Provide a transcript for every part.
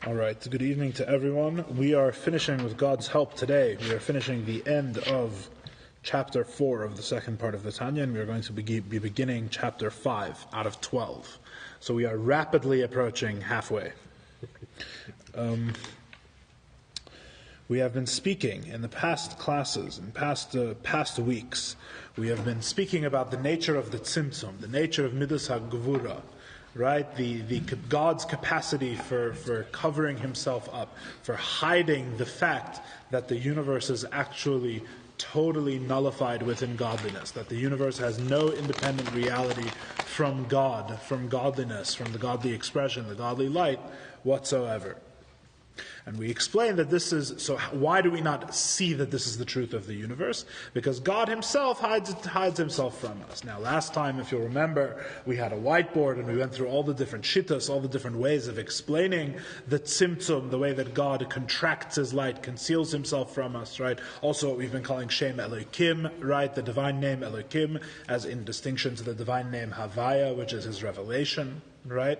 All right, good evening to everyone. We are finishing, with God's help today, we are finishing the end of chapter 4 of the second part of the Tanya, and we are going to be beginning chapter 5 out of 12. So we are rapidly approaching halfway. We have been speaking in the past classes, in past weeks, we have been speaking about the nature of the tzimtzum, the nature of midas ha-gevura, right? The God's capacity for covering himself up, for hiding the fact that the universe is actually totally nullified within godliness, that the universe has no independent reality from God, from godliness, from the godly expression, the godly light whatsoever. And we explained that this is, so why do we not see that this is the truth of the universe? Because God himself hides himself from us. Now, last time, if you'll remember, we had a whiteboard and we went through all the different shittas, all the different ways of explaining the tzimtzum, the way that God contracts his light, conceals himself from us, right? Also what we've been calling Shem Elohim, right? The divine name Elohim, as in distinction to the divine name Havaya, which is his revelation, right?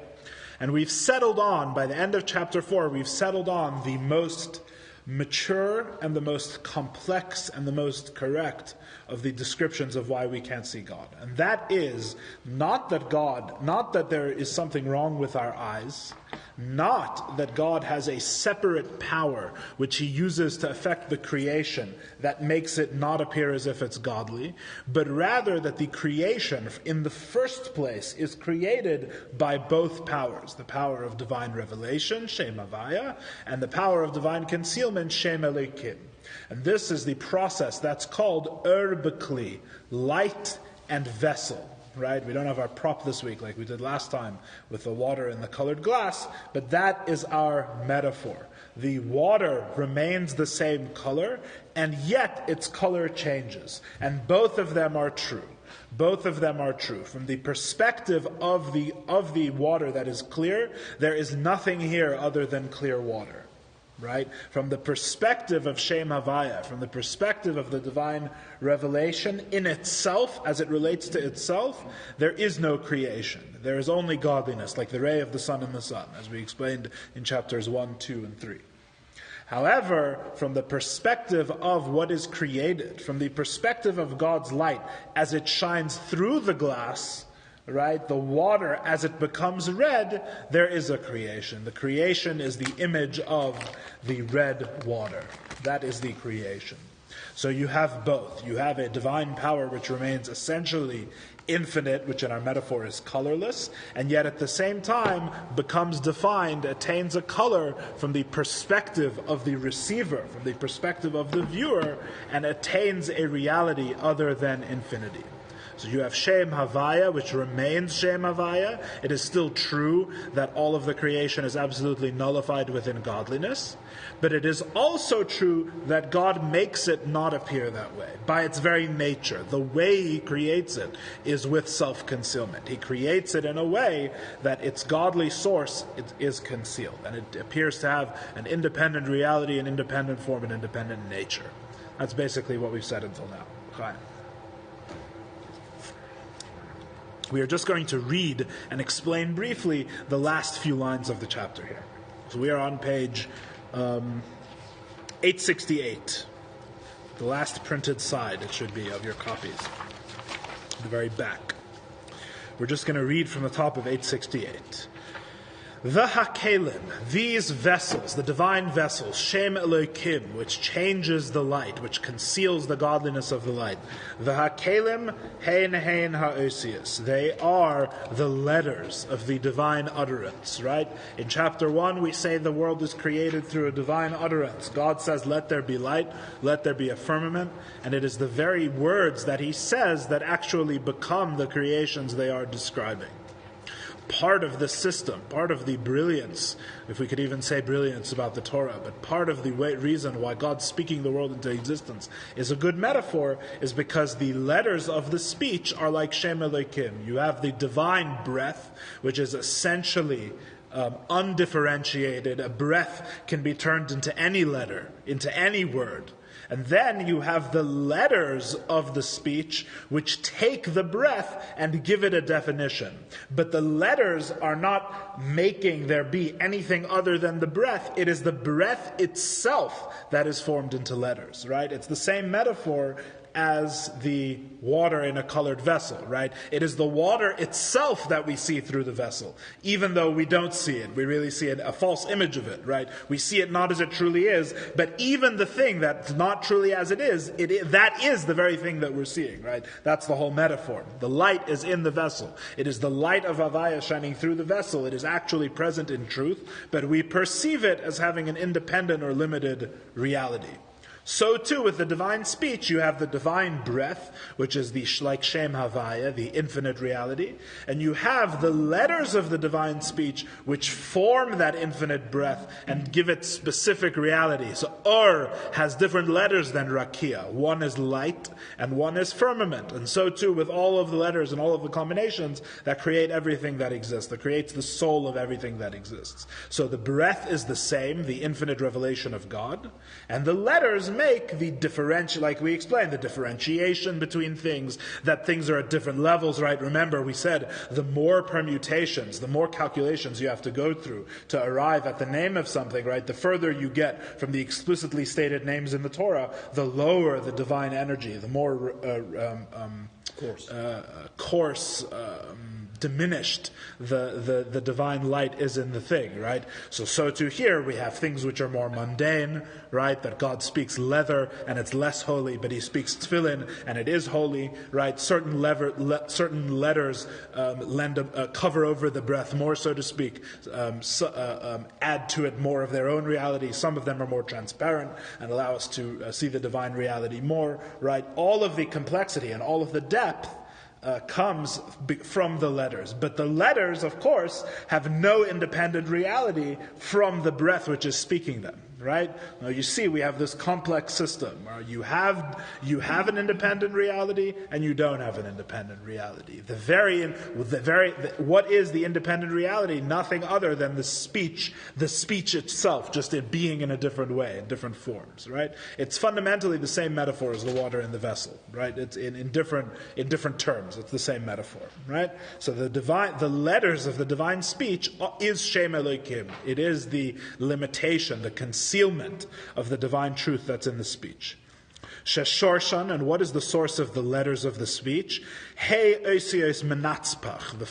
And we've settled on, by the end of chapter 4, we've settled on the most mature and the most complex and the most correct of the descriptions of why we can't see God. And that is not that there is something wrong with our eyes, not that God has a separate power which he uses to affect the creation that makes it not appear as if it's godly, but rather that the creation in the first place is created by both powers, the power of divine revelation, Shem Havaya, and the power of divine concealment, Shem Elohim. And this is the process that's called B'kli, light and vessel. Right? We don't have our prop this week like we did last time with the water in the colored glass, but that is our metaphor. The water remains the same color, and yet its color changes. And both of them are true. Both of them are true. From the perspective of the water that is clear, there is nothing here other than clear water. Right? From the perspective of Shem Havaya, from the perspective of the divine revelation in itself, as it relates to itself, there is no creation. There is only godliness, like the ray of the sun in the sun, as we explained in chapters 1, 2, and 3. However, from the perspective of what is created, from the perspective of God's light, as it shines through the glass, right, the water, as it becomes red, there is a creation. The creation is the image of the red water. That is the creation. So you have both. You have a divine power which remains essentially infinite, which in our metaphor is colorless, and yet at the same time becomes defined, attains a color from the perspective of the receiver, from the perspective of the viewer, and attains a reality other than infinity. So you have Shem Havaya, which remains Shem Havaya. It is still true that all of the creation is absolutely nullified within godliness. But it is also true that God makes it not appear that way. By its very nature, the way he creates it is with self-concealment. He creates it in a way that its godly source is concealed. And it appears to have an independent reality, an independent form, an independent nature. That's basically what we've said until now. Chaim. We are just going to read and explain briefly the last few lines of the chapter here. So we are on page 868, the last printed side, it should be, of your copies, the very back. We're just going to read from the top of 868. The hakelim, these vessels, the divine vessels, Shem Elohim, which changes the light, which conceals the godliness of the light. The hakelim, hein ha'osius, they are the letters of the divine utterance, right? In chapter 1, we say the world is created through a divine utterance. God says, let there be light, let there be a firmament, and it is the very words that he says that actually become the creations they are describing. Part of the system, part of the brilliance, if we could even say brilliance about the Torah, but part of the reason why God's speaking the world into existence is a good metaphor, is because the letters of the speech are like Shem Elohim. You have the divine breath, which is essentially undifferentiated. A breath can be turned into any letter, into any word. And then you have the letters of the speech which take the breath and give it a definition. But the letters are not making there be anything other than the breath. It is the breath itself that is formed into letters, right? It's the same metaphor as the water in a colored vessel, right? It is the water itself that we see through the vessel, even though we don't see it. We really see a false image of it, right? We see it not as it truly is, but even the thing that's not truly as it is, that is the very thing that we're seeing, right? That's the whole metaphor. The light is in the vessel. It is the light of Havaya shining through the vessel. It is actually present in truth, but we perceive it as having an independent or limited reality. So too with the divine speech, you have the divine breath, which is the like Shem Havaya, the infinite reality, and you have the letters of the divine speech, which form that infinite breath and give it specific reality. So has different letters than Rakia. One is light and one is firmament. And so too with all of the letters and all of the combinations that create everything that exists, that creates the soul of everything that exists. So the breath is the same, the infinite revelation of God, and the letters make the like we explained, the differentiation between things, that things are at different levels, right? Remember, we said the more permutations, the more calculations you have to go through to arrive at the name of something, right? The further you get from the explicitly stated names in the Torah, the lower the divine energy, the more coarse, diminished the divine light is in the thing, right? So too here we have things which are more mundane, right? That God speaks leather and it's less holy, but He speaks tefillin and it is holy, right? Certain letters cover over the breath more, so to speak, add to it more of their own reality. Some of them are more transparent and allow us to see the divine reality more, right? All of the complexity and all of the depth comes from the letters. But the letters, of course, have no independent reality from the breath which is speaking them, right? Now you see we have this complex system where you have an independent reality and you don't have an independent reality. What is the independent reality? Nothing other than the speech itself, just it being in a different way, in different forms, right? It's fundamentally the same metaphor as the water in the vessel, right? It's in different terms. It's the same metaphor, right? So the letters of the divine speech is Shem Elokim. It is the limitation, the concealment of the divine truth that's in the speech. Sheshorshan, and what is the source of the letters of the speech? Hey Oisios Menatzpach, the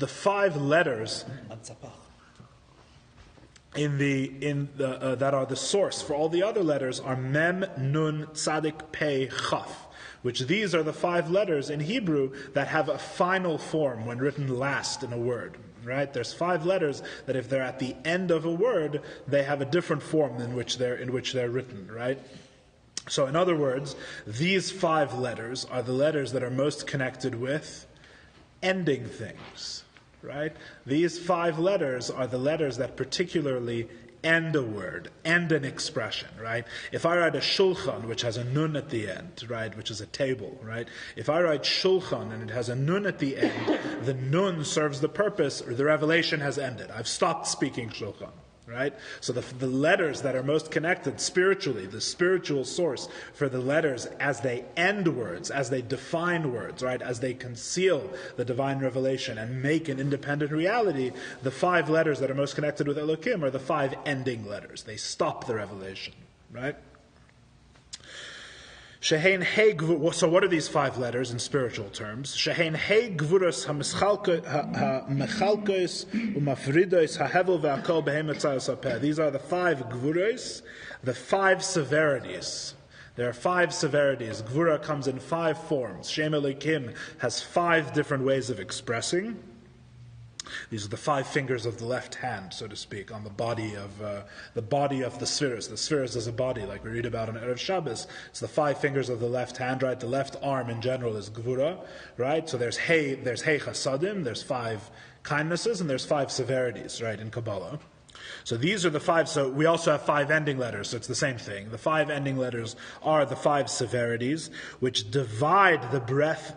five letters that are the source for all the other letters are Mem, Nun, Tzadik, Pei, Chaf. Which these are the five letters in Hebrew that have a final form when written last in a word, right? There's five letters that if they're at the end of a word, they have a different form in which they're written, right? So in other words, these five letters are the letters that are most connected with ending things, right? These five letters are the letters that particularly end a word, end an expression, right? If I write a shulchan, which has a nun at the end, right, which is a table, right? If I write shulchan and it has a nun at the end, the nun serves the purpose, or the revelation has ended. I've stopped speaking shulchan, right? So the letters that are most connected spiritually, the spiritual source for the letters as they end words, as they define words, right? As they conceal the divine revelation and make an independent reality, the five letters that are most connected with Elokim are the five ending letters. They stop the revelation, right? So what are these five letters in spiritual terms? Shehein Hey Gvuros HaMechalkos Umafridos HaHevel VeHakol Behemet Tzayos HaPeh. These are the five Gvuros, the five severities. There are five severities. Gvura comes in five forms. Shem Elokim has five different ways of expressing. These are the five fingers of the left hand, so to speak, on the body of the spheres. The spheres is a body, like we read about on Erev Shabbos. It's the five fingers of the left hand, right? The left arm in general is Gvura, right? So there's Hey Chasadim, there's five kindnesses, and there's five severities, right, in Kabbalah. So these are the five. So we also have five ending letters. So it's the same thing. The five ending letters are the five severities, which divide the breath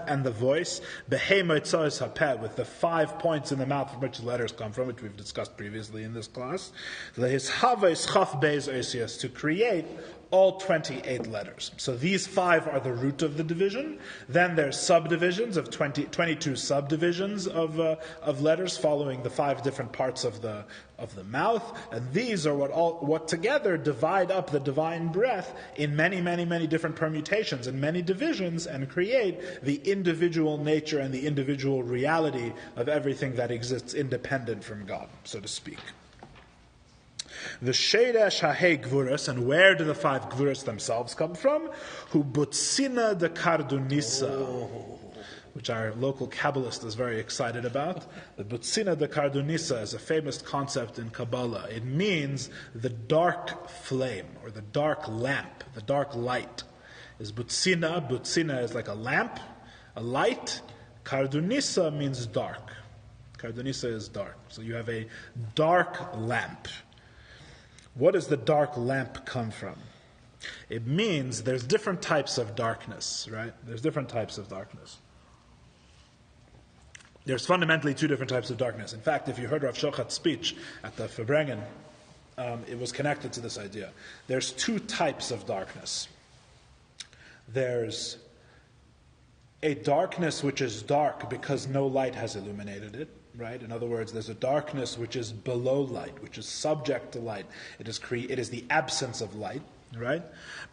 and the voice. Behei moitzois hapeh, with the 5 points in the mouth from which the letters come from, which we've discussed previously in this class. Lehishaves chaf beis oisios, to create all 28 letters. So these 5 are the root of the division. Then there's subdivisions of 22 subdivisions of letters following the 5 different parts of the mouth. And these are what together divide up the divine breath in many, many, many different permutations and many divisions, and create the individual nature and the individual reality of everything that exists independent from God, so to speak. The Sheresh HaHei Gvuras, and where do the 5 Gvuras themselves come from? Hu Butzina de Kardunisa, which our local Kabbalist is very excited about. The Butzina de Kardunisa is a famous concept in Kabbalah. It means the dark flame, or the dark lamp, the dark light. Is Butzina. Butzina is like a lamp, a light. Kardunisa means dark. Kardunisa is dark. So you have a dark lamp. What does the dark lamp come from? It means there's different types of darkness, right? There's different types of darkness. There's fundamentally 2 different types of darkness. In fact, if you heard Rav Shochat's speech at the Fabrengen, it was connected to this idea. There's 2 types of darkness. There's a darkness which is dark because no light has illuminated it. Right? In other words, there's a darkness which is below light, which is subject to light. It is the absence of light, right?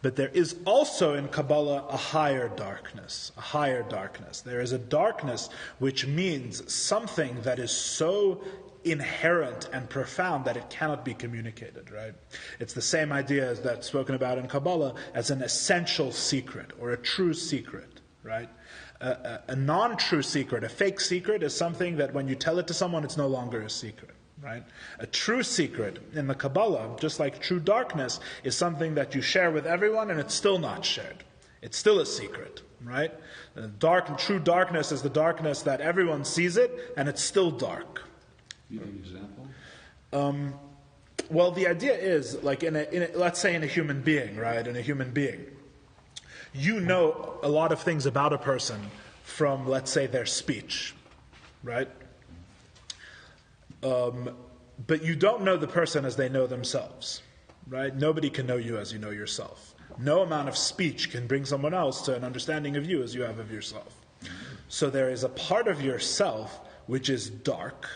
But there is also in Kabbalah a higher darkness, a higher darkness. There is a darkness which means something that is so inherent and profound that it cannot be communicated, right? It's the same idea as that's spoken about in Kabbalah as an essential secret or a true secret, right? A non-true secret, a fake secret, is something that when you tell it to someone, it's no longer a secret, right? A true secret in the Kabbalah, just like true darkness, is something that you share with everyone and it's still not shared. It's still a secret, right? True darkness is the darkness that everyone sees it and it's still dark. You have an example? Well, the idea is, like let's say in a human being, right? In a human being, you know a lot of things about a person from, let's say, their speech, right? But you don't know the person as they know themselves, right? Nobody can know you as you know yourself. No amount of speech can bring someone else to an understanding of you as you have of yourself. So there is a part of yourself which is dark.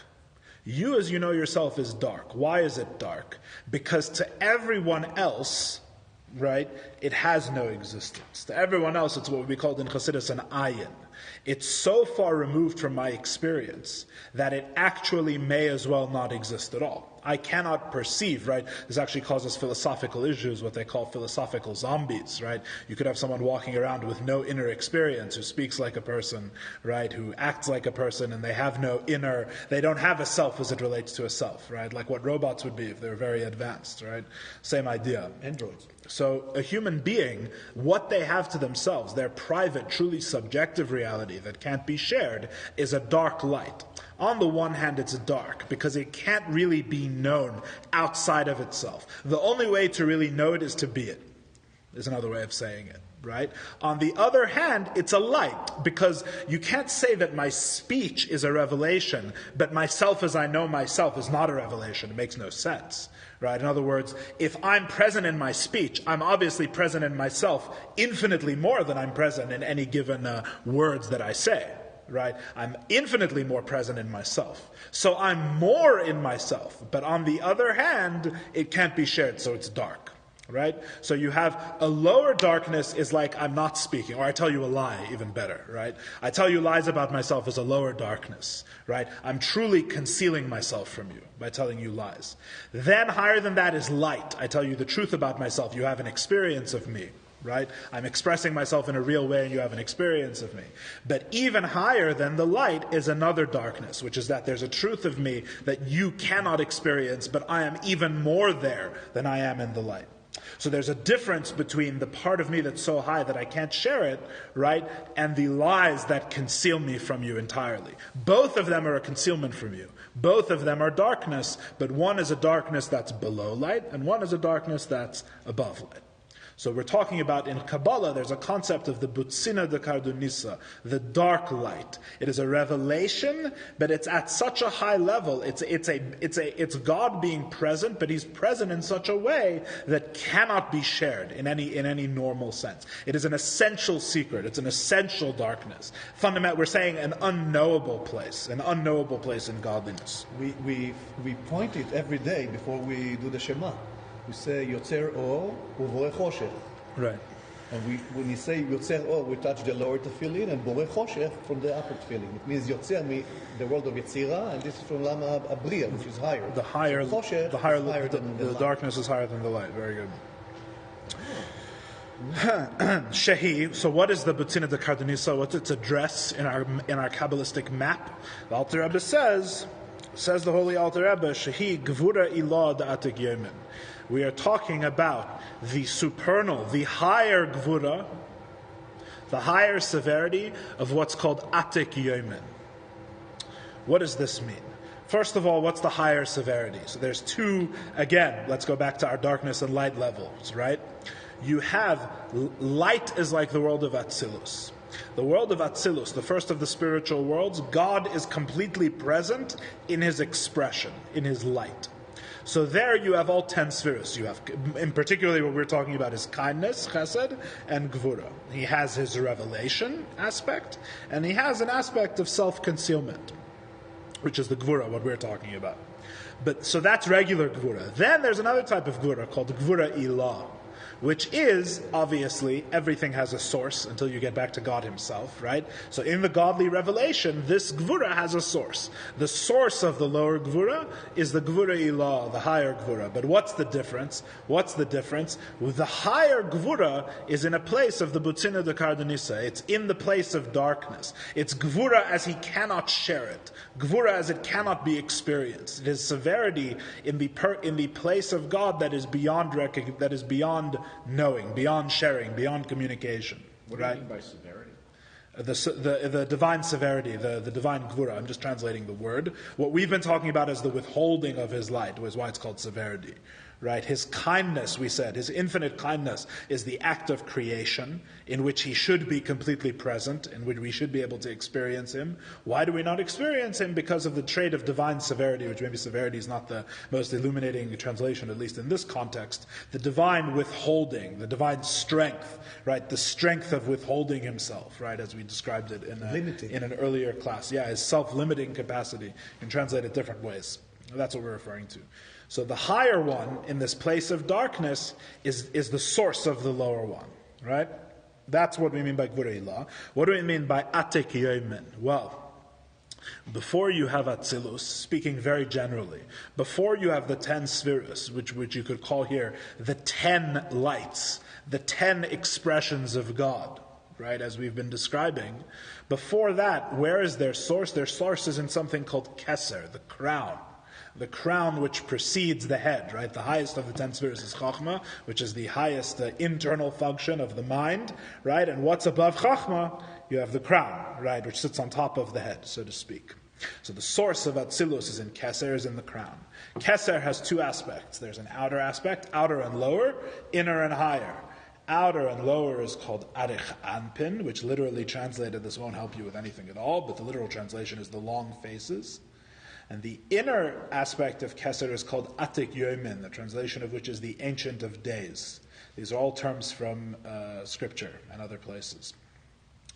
You as you know yourself is dark. Why is it dark? Because to everyone else, right, it has no existence. To everyone else, it's what would be called in Chassidus an ayin. It's so far removed from my experience that it actually may as well not exist at all. I cannot perceive, right? This actually causes philosophical issues, what they call philosophical zombies, right? You could have someone walking around with no inner experience, who speaks like a person, right? Who acts like a person, and they have no inner, they don't have a self as it relates to a self, right? Like what robots would be if they were very advanced, right? Same idea. Androids. So a human being, what they have to themselves, their private, truly subjective reality that can't be shared, is a dark light. On the one hand, it's dark because it can't really be known outside of itself. The only way to really know it is to be it, is another way of saying it, right? On the other hand, it's a light because you can't say that my speech is a revelation, but myself as I know myself is not a revelation. It makes no sense. Right? In other words, if I'm present in my speech, I'm obviously present in myself infinitely more than I'm present in any given words that I say. Right? I'm infinitely more present in myself. So I'm more in myself. But on the other hand, it can't be shared, so it's dark. Right? So you have a lower darkness is like I'm not speaking, or I tell you a lie, even better, right? I tell you lies about myself is a lower darkness, right? I'm truly concealing myself from you by telling you lies. Then higher than that is light. I tell you the truth about myself. You have an experience of me, right? I'm expressing myself in a real way and you have an experience of me. But even higher than the light is another darkness, which is that there's a truth of me that you cannot experience, but I am even more there than I am in the light. So there's a difference between the part of me that's so high that I can't share it, right, and the lies that conceal me from you entirely. Both of them are a concealment from you. Both of them are darkness, but one is a darkness that's below light, and one is a darkness that's above light. So we're talking about, in Kabbalah, there's a concept of the Butzina de Kardunisa, the dark light. It is a revelation, but it's at such a high level. It's God being present, but He's present in such a way that cannot be shared in any normal sense. It is an essential secret. It's an essential darkness. Fundamental, we're saying an unknowable place in godliness. We point it every day before we do the Shema. We say Yotzer Or Uvoreh Choshech. Right. And when we say Yotzer Or, we touch the lower tefillin, and Boreh Choshech from the upper tefillin. It means Yotzer means the world of Yetzira, and this is from Lama Abriya, which is higher. The higher, so Choshech the higher, is higher than the darkness is higher than the light. Very good. Shehi. So what is the Butzina de Kardunisa? What's its address in our Kabbalistic map? The Alter Rebbe says the Holy Alter Rebbe, Shehi Gvura Ilah Da'atik Yemen. We are talking about the supernal, the higher Gvura, the higher severity of what's called Atik Yemen. What does this mean? First of all, what's the higher severity? So there's two, again, let's go back to our darkness and light levels, right? You have, light is like the world of Atzilus. The world of Atzilus, the first of the spiritual worlds, God is completely present in His expression, in His light. So there you have all 10 spheres. You have, in particularly what we're talking about is kindness, chesed, and gvura. He has his revelation aspect, and he has an aspect of self-concealment, which is the gvura, what we're talking about. But so that's regular gvura. Then there's another type of gvura called gvura ilah, which is, obviously, everything has a source until you get back to God Himself, right? So in the godly revelation, this Gvura has a source. The source of the lower Gvura is the Gvura Ilah, the higher Gvura. But what's the difference? Well, the higher Gvura is in a place of the Butzina de Kardunisa. It's in the place of darkness. It's Gvura as He cannot share it. Gvura as it cannot be experienced. It is severity in the place of God that is beyond knowing, beyond sharing, beyond communication. What do you mean by severity? The divine severity, the divine gvura. I'm just translating the word. What we've been talking about is the withholding of His light, was why it's called severity. Right? His kindness, we said, His infinite kindness is the act of creation in which He should be completely present, in which we should be able to experience Him. Why do we not experience Him? Because of the trait of divine severity, which maybe severity is not the most illuminating translation, at least in this context. The divine withholding, the divine strength, right? The strength of withholding Himself, right? As we described it in an earlier class. Yeah, His self-limiting capacity. You can translate it different ways. That's what we're referring to. So the higher one in this place of darkness is the source of the lower one, right? That's what we mean by Gvura Ilah. What do we mean by Atik Yemen? Well, before you have Atzilus, speaking very generally, before you have the 10 spheres, which you could call here the 10 lights, the 10 expressions of God, right, as we've been describing, before that, where is their source? Their source is in something called Keser, the crown. The crown which precedes the head, right? The highest of the 10 spheres is Chachma, which is the highest internal function of the mind, right? And what's above Chachma? You have the crown, right? Which sits on top of the head, so to speak. So the source of Atzilus is in Keser, is in the crown. Keser has two aspects. There's an outer aspect, outer and lower, inner and higher. Outer and lower is called Arich Anpin, which literally translated, this won't help you with anything at all, but the literal translation is the long faces. And the inner aspect of Keser is called Atik Yomin, the translation of which is the Ancient of Days. These are all terms from Scripture and other places.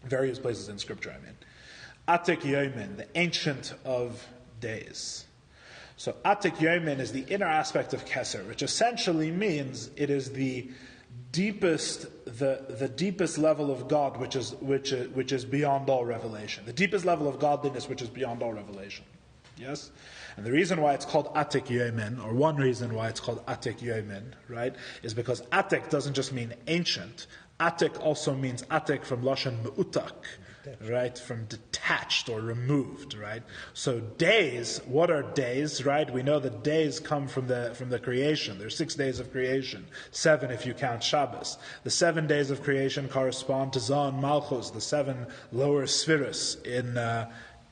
Various places in Scripture, I mean. Atik Yomin, the Ancient of Days. So Atik Yomin is the inner aspect of Keser, which essentially means it is the deepest level of God, which is beyond all revelation. The deepest level of godliness, which is beyond all revelation. Yes? And the reason why it's called Atik Yomin, or one reason why it's called Atik Yomin, right, is because Atik doesn't just mean ancient. Atik also means Atik from Lashon Me'utak, right? From detached or removed, right? So days, what are days, right? We know that days come from the creation. There's 6 days of creation, 7 if you count Shabbos. The 7 days of creation correspond to Zon Malchus, the 7 lower spheres in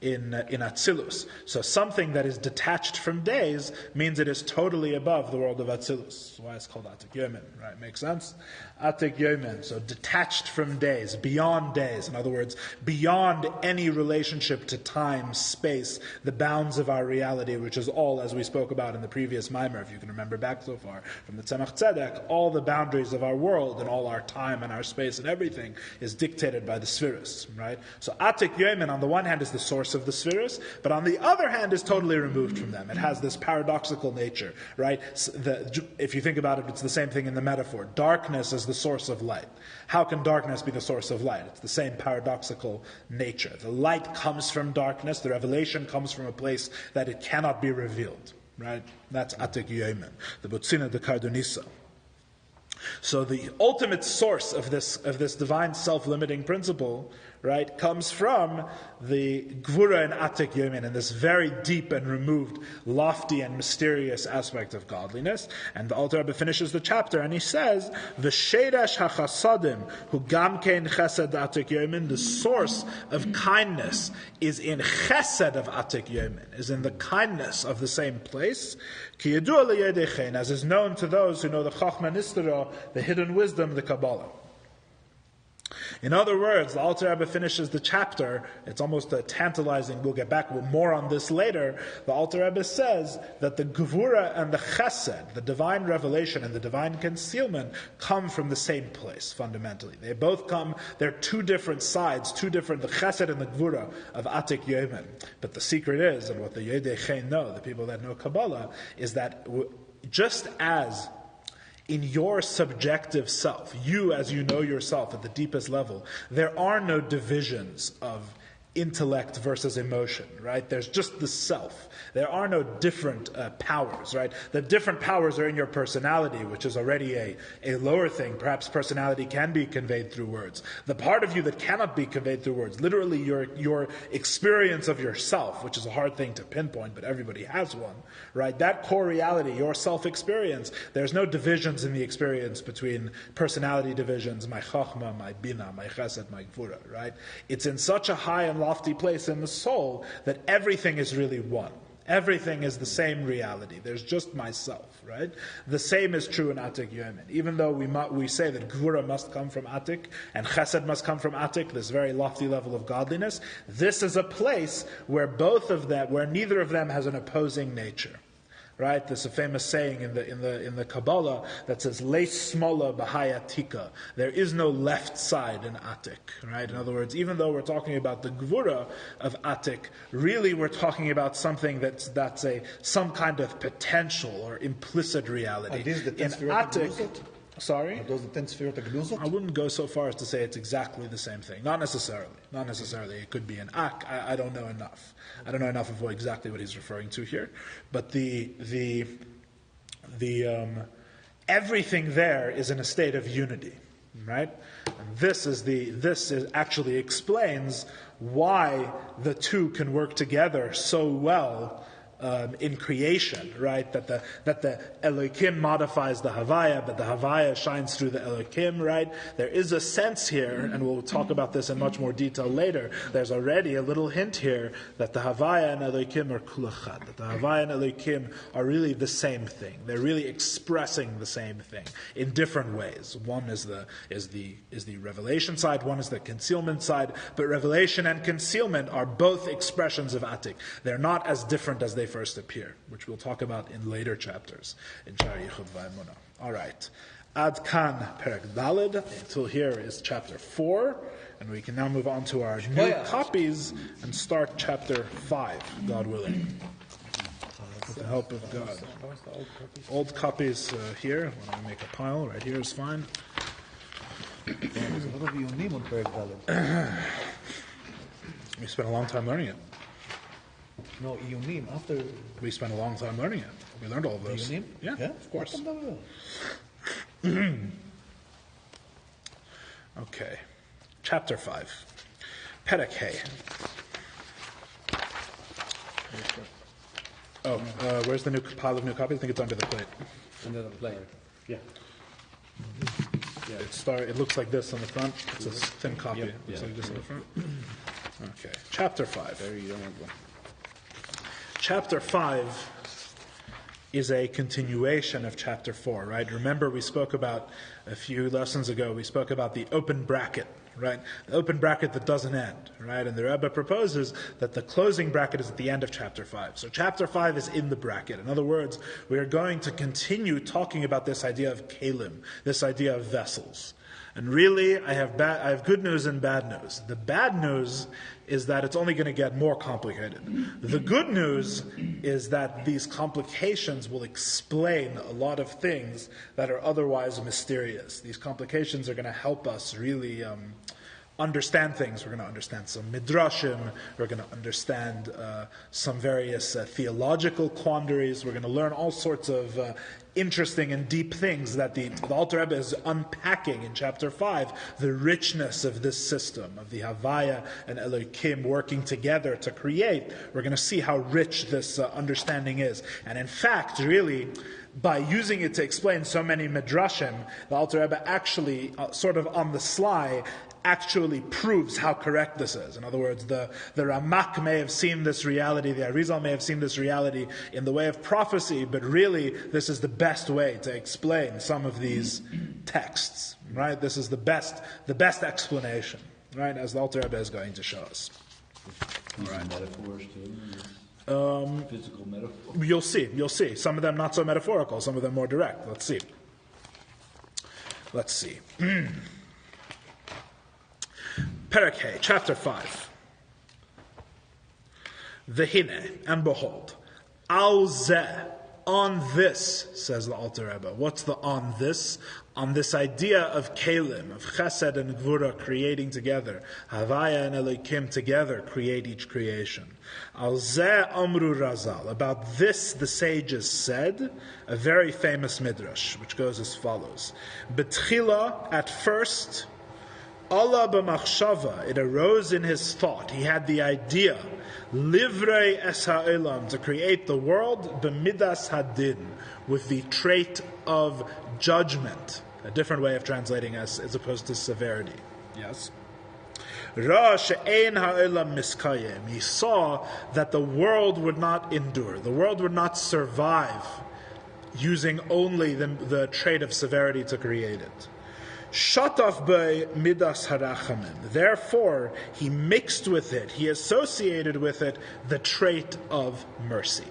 Atzilus. So something that is detached from days means it is totally above the world of Atzilus. That's why it's called Atik Yomen, right? Makes sense? Atik Yomen, so detached from days, beyond days. In other words, beyond any relationship to time, space, the bounds of our reality, which is all, as we spoke about in the previous Maimer, if you can remember back so far, from the Tzemach Tzedek, all the boundaries of our world and all our time and our space and everything is dictated by the spheres, right? So Atik Yomen, on the one hand, is the source of the spheres, but on the other hand is totally removed from them. It has this paradoxical nature, right? If you think about it, it's the same thing in the metaphor. Darkness is the source of light. How can darkness be the source of light? It's the same paradoxical nature. The light comes from darkness, the revelation comes from a place that it cannot be revealed, right? That's Atik Yomen, the Botzina de Kardonisa. So the ultimate source of this divine self-limiting principle, right, comes from the Gvura and Atik Yomen, and this very deep and removed, lofty and mysterious aspect of godliness. And the Alter Rebbe finishes the chapter, and he says, "V'sheidash hachasadim hu gamkein chesed Atik Yomen." The source of kindness is in chesed of Atik Yomen, is in the kindness of the same place. Ki yedua liyadechein, as is known to those who know the Chachma Nistara, the hidden wisdom, the Kabbalah. In other words, the Alter Rebbe finishes the chapter. It's almost a tantalizing, we'll get back more on this later. The Alter Rebbe says that the Gevura and the Chesed, the divine revelation and the divine concealment, come from the same place, fundamentally. They both come, they're 2 different sides, the Chesed and the Gevura of Atik Yomen. But the secret is, and what the Yedei Chen know, the people that know Kabbalah, is that just as in your subjective self, you as you know yourself at the deepest level, there are no divisions of intellect versus emotion, right? There's just the self. There are no different powers, right? The different powers are in your personality, which is already a lower thing. Perhaps personality can be conveyed through words. The part of you that cannot be conveyed through words, literally your experience of yourself, which is a hard thing to pinpoint, but everybody has one, right? That core reality, your self-experience, there's no divisions in the experience between personality divisions, my chachma, my bina, my chesed, my gvura, right? It's in such a high and lofty place in the soul that everything is really one. Everything is the same reality. There's just myself, right? The same is true in Atik Yomen. Even though we say that Gvura must come from Atik and Chesed must come from Atik, this very lofty level of godliness, this is a place where where neither of them has an opposing nature. Right? There's a famous saying in the Kabbalah that says "Leis smola b'hayatika." There is no left side in Atik. Right? In other words, even though we're talking about the Gvura of Atik, really we're talking about something that's some kind of potential or implicit reality. In Atik. Sorry? Are those the 10 Sfirot HaGnuzot? I wouldn't go so far as to say it's exactly the same thing. Not necessarily. It could be an ak. I don't know enough. I don't know enough of exactly what he's referring to here. But the everything there is in a state of unity, right? And this actually explains why the two can work together so well. In creation, right? That the Elokim modifies the Havaya, but the Havaya shines through the Elokim, right? There is a sense here, and we'll talk about this in much more detail later. There's already a little hint here that the Havaya and Elokim are kulachad. That the Havaya and Elokim are really the same thing. They're really expressing the same thing in different ways. One is the revelation side. One is the concealment side. But revelation and concealment are both expressions of Atik. They're not as different as they first appear, which we'll talk about in later chapters in Shaar HaYichud v'Emunah. All right. Ad Kan Perek Daled. Until here is chapter 4, and we can now move on to our new copies and start chapter 5, God willing. With the help of God. Old copies here. When I make a pile, right here is fine. There's a lot of Yunim on Perek Daled. We spent a long time learning it. No, Iyunim, after... We spent a long time learning it. We learned all of those. Iyunim? Yeah, of course. Okay. Chapter 5. Perek Hey. Where's the new pile of new copies? I think it's under the plate. Under the plate. Yeah. It looks like this on the front. It's a thin copy. Yep. It looks like this on the front. Okay. Chapter 5. There you don't have one. Chapter 5 is a continuation of chapter 4, right? Remember we spoke about, a few lessons ago, we spoke about the open bracket, right? The open bracket that doesn't end, right? And the Rebbe proposes that the closing bracket is at the end of chapter 5. So chapter 5 is in the bracket. In other words, we are going to continue talking about this idea of kalim, this idea of vessels. And really, I have good news and bad news. The bad news is that it's only going to get more complicated. The good news is that these complications will explain a lot of things that are otherwise mysterious. These complications are going to help us really understand things. We're going to understand some midrashim. We're going to understand some various theological quandaries. We're going to learn all sorts of interesting and deep things that the Alter Rebbe is unpacking in chapter 5, the richness of this system, of the Havaya and Elohim working together to create. We're going to see how rich this understanding is. And in fact, really, by using it to explain so many midrashim, the Alter Rebbe actually, sort of on the sly, actually proves how correct this is. In other words, the Ramak may have seen this reality, the Arizal may have seen this reality in the way of prophecy, but really this is the best way to explain some of these texts, right? This is the best explanation, right, as the Alter Rebbe is going to show us. Right. Metaphors too. Physical metaphors. You'll see. Some of them not so metaphorical, some of them more direct. Let's see. Perek Hey, chapter 5. V'hine, and behold, al zeh, on this, says the Alter Rebbe. What's the on this? On this idea of kalim, of chesed and gvura creating together, havaya and Elohim together create each creation. Al zeh amru razal. About this the sages said, a very famous midrash, which goes as follows. Betchila, at first, Allah b'machshava, it arose in his thought. He had the idea, livrei es ha'elam, to create the world, b'midas hadin, with the trait of judgment. A different way of translating as opposed to severity. Yes? Ra she'ein ha'elam miskayim. He saw that the world would not endure, the world would not survive, using only the trait of severity to create it. Shataf by midas harachamim. Therefore, he mixed with it, he associated with it the trait of mercy.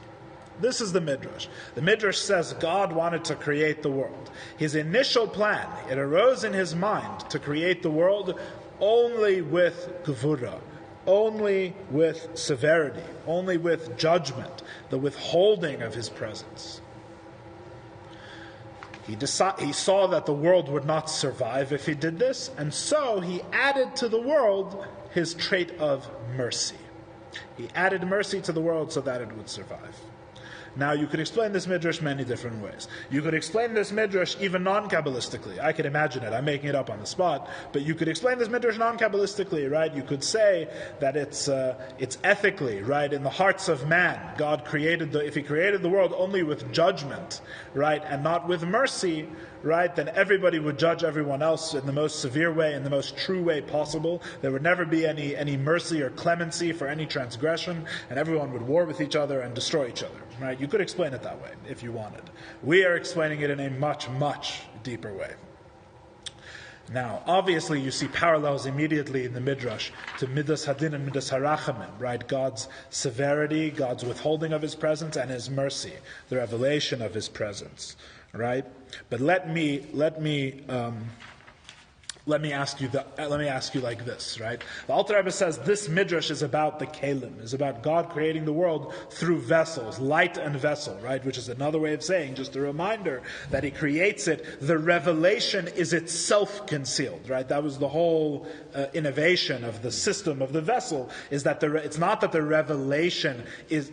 This is the Midrash. The Midrash says God wanted to create the world. His initial plan, it arose in his mind to create the world only with gevura, only with severity, only with judgment, the withholding of his presence. He saw that the world would not survive if he did this, and so he added to the world his trait of mercy. He added mercy to the world so that it would survive. Now, you could explain this midrash many different ways. You could explain this midrash even non-Kabbalistically. I can imagine it. I'm making it up on the spot. But you could explain this midrash non-Kabbalistically, right? You could say that it's ethically, right? In the hearts of man, God created if he created the world only with judgment, right? And not with mercy, right? Then everybody would judge everyone else in the most severe way, in the most true way possible. There would never be any mercy or clemency for any transgression, and everyone would war with each other and destroy each other, right? You could explain it that way if you wanted. We are explaining it in a much, much deeper way. Now, obviously, you see parallels immediately in the Midrash to Midas Hadin and Midas Harachamim, right? God's severity, God's withholding of his presence, and his mercy, the revelation of his presence, right? But let me ask you like this, right? The Alter Rebbe says this midrash is about the kalim, is about God creating the world through vessels, light and vessel, right? Which is another way of saying, just a reminder that he creates it. The revelation is itself concealed, right? That was the whole innovation of the system of the vessel, is that it's not that the revelation is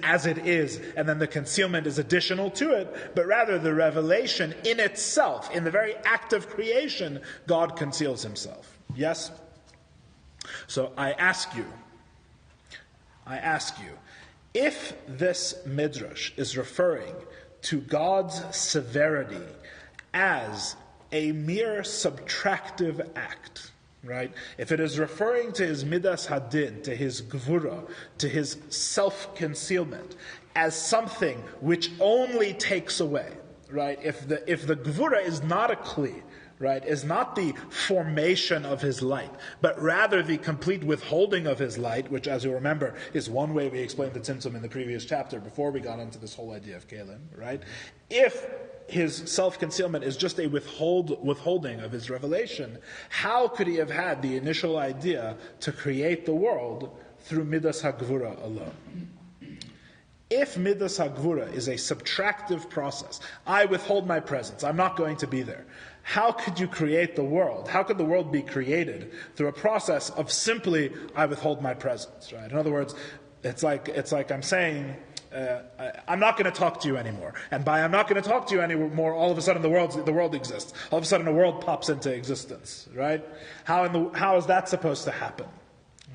as it is, and then the concealment is additional to it, but rather the revelation in itself, in the very act of creation, God conceals himself. Yes? So I ask you, if this midrash is referring to God's severity as a mere subtractive act, right? If it is referring to his midas hadin, to his gvura, to his self-concealment, as something which only takes away, right? If the gvura is not a kli, right, is not the formation of his light, but rather the complete withholding of his light, which, as you remember, is one way we explained the tzimtzum in the previous chapter before we got into this whole idea of kelim, right? If his self-concealment is just a withholding of his revelation, how could he have had the initial idea to create the world through midas hagvura alone? If midas hagvura is a subtractive process, I withhold my presence, I'm not going to be there, how could you create the world? How could the world be created through a process of simply, I withhold my presence, right? In other words, it's like I'm saying, I'm not going to talk to you anymore. And by I'm not going to talk to you anymore, all of a sudden the world exists. All of a sudden a world pops into existence, right? How is that supposed to happen,